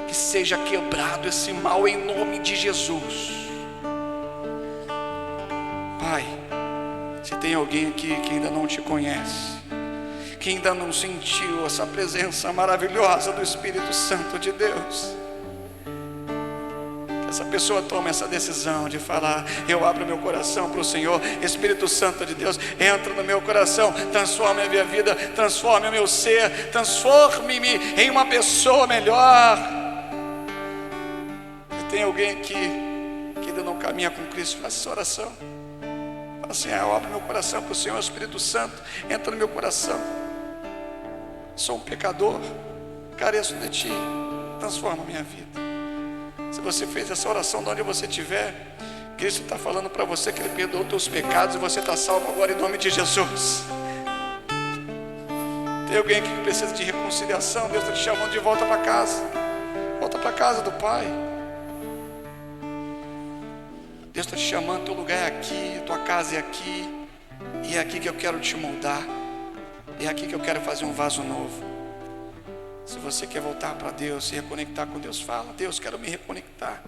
que seja quebrado esse mal em nome de Jesus. Pai, se tem alguém aqui que ainda não Te conhece, que ainda não sentiu essa presença maravilhosa do Espírito Santo de Deus, que essa pessoa tome essa decisão de falar: eu abro meu coração para o Senhor. Espírito Santo de Deus, entra no meu coração, transforme a minha vida, transforme o meu ser, transforme-me em uma pessoa melhor. Se tem alguém aqui que ainda não caminha com Cristo, faça essa oração. Fala assim: eu abro meu coração para o Senhor. Espírito Santo, entra no meu coração. Sou um pecador, careço de Ti, transforma a minha vida. Se você fez essa oração de onde você estiver, Cristo está falando para você que Ele perdoou os teus pecados e você está salvo agora em nome de Jesus. Tem alguém aqui que precisa de reconciliação? Deus está te chamando de volta para casa. Volta para casa do Pai. Deus está te chamando, teu lugar é aqui, tua casa é aqui. E é aqui que eu quero te moldar. É aqui que eu quero fazer um vaso novo. Se você quer voltar para Deus, se reconectar com Deus, fala: Deus, quero me reconectar.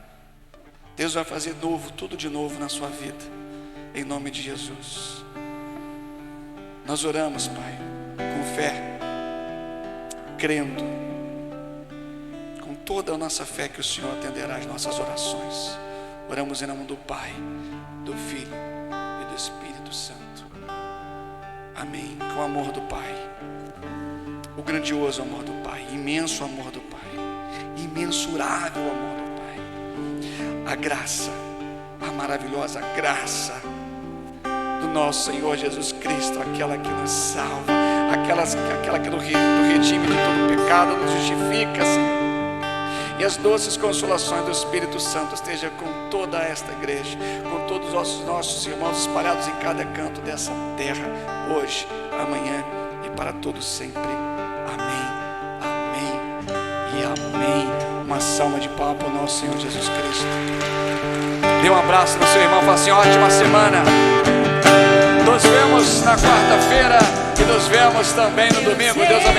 Deus vai fazer novo, tudo de novo na sua vida, em nome de Jesus. Nós oramos, Pai, com fé, crendo, com toda a nossa fé que o Senhor atenderá as nossas orações. Oramos em nome do Pai, do Filho e do Espírito Santo. Amém. Com o amor do Pai, o grandioso amor do Pai, imenso amor do Pai, imensurável amor do Pai, a graça, a maravilhosa graça do nosso Senhor Jesus Cristo, aquela que nos salva, aquela que nos redime de todo pecado, nos justifica, Senhor. E as doces consolações do Espírito Santo esteja com toda esta igreja, com todos os nossos irmãos espalhados em cada canto dessa terra, hoje, amanhã e para todos sempre. Amém, amém e amém. Uma salva de palmas para o nosso Senhor Jesus Cristo. Dê um abraço no seu irmão, fala assim: ótima semana. Nos vemos na quarta-feira e nos vemos também no domingo. Deus abençoe.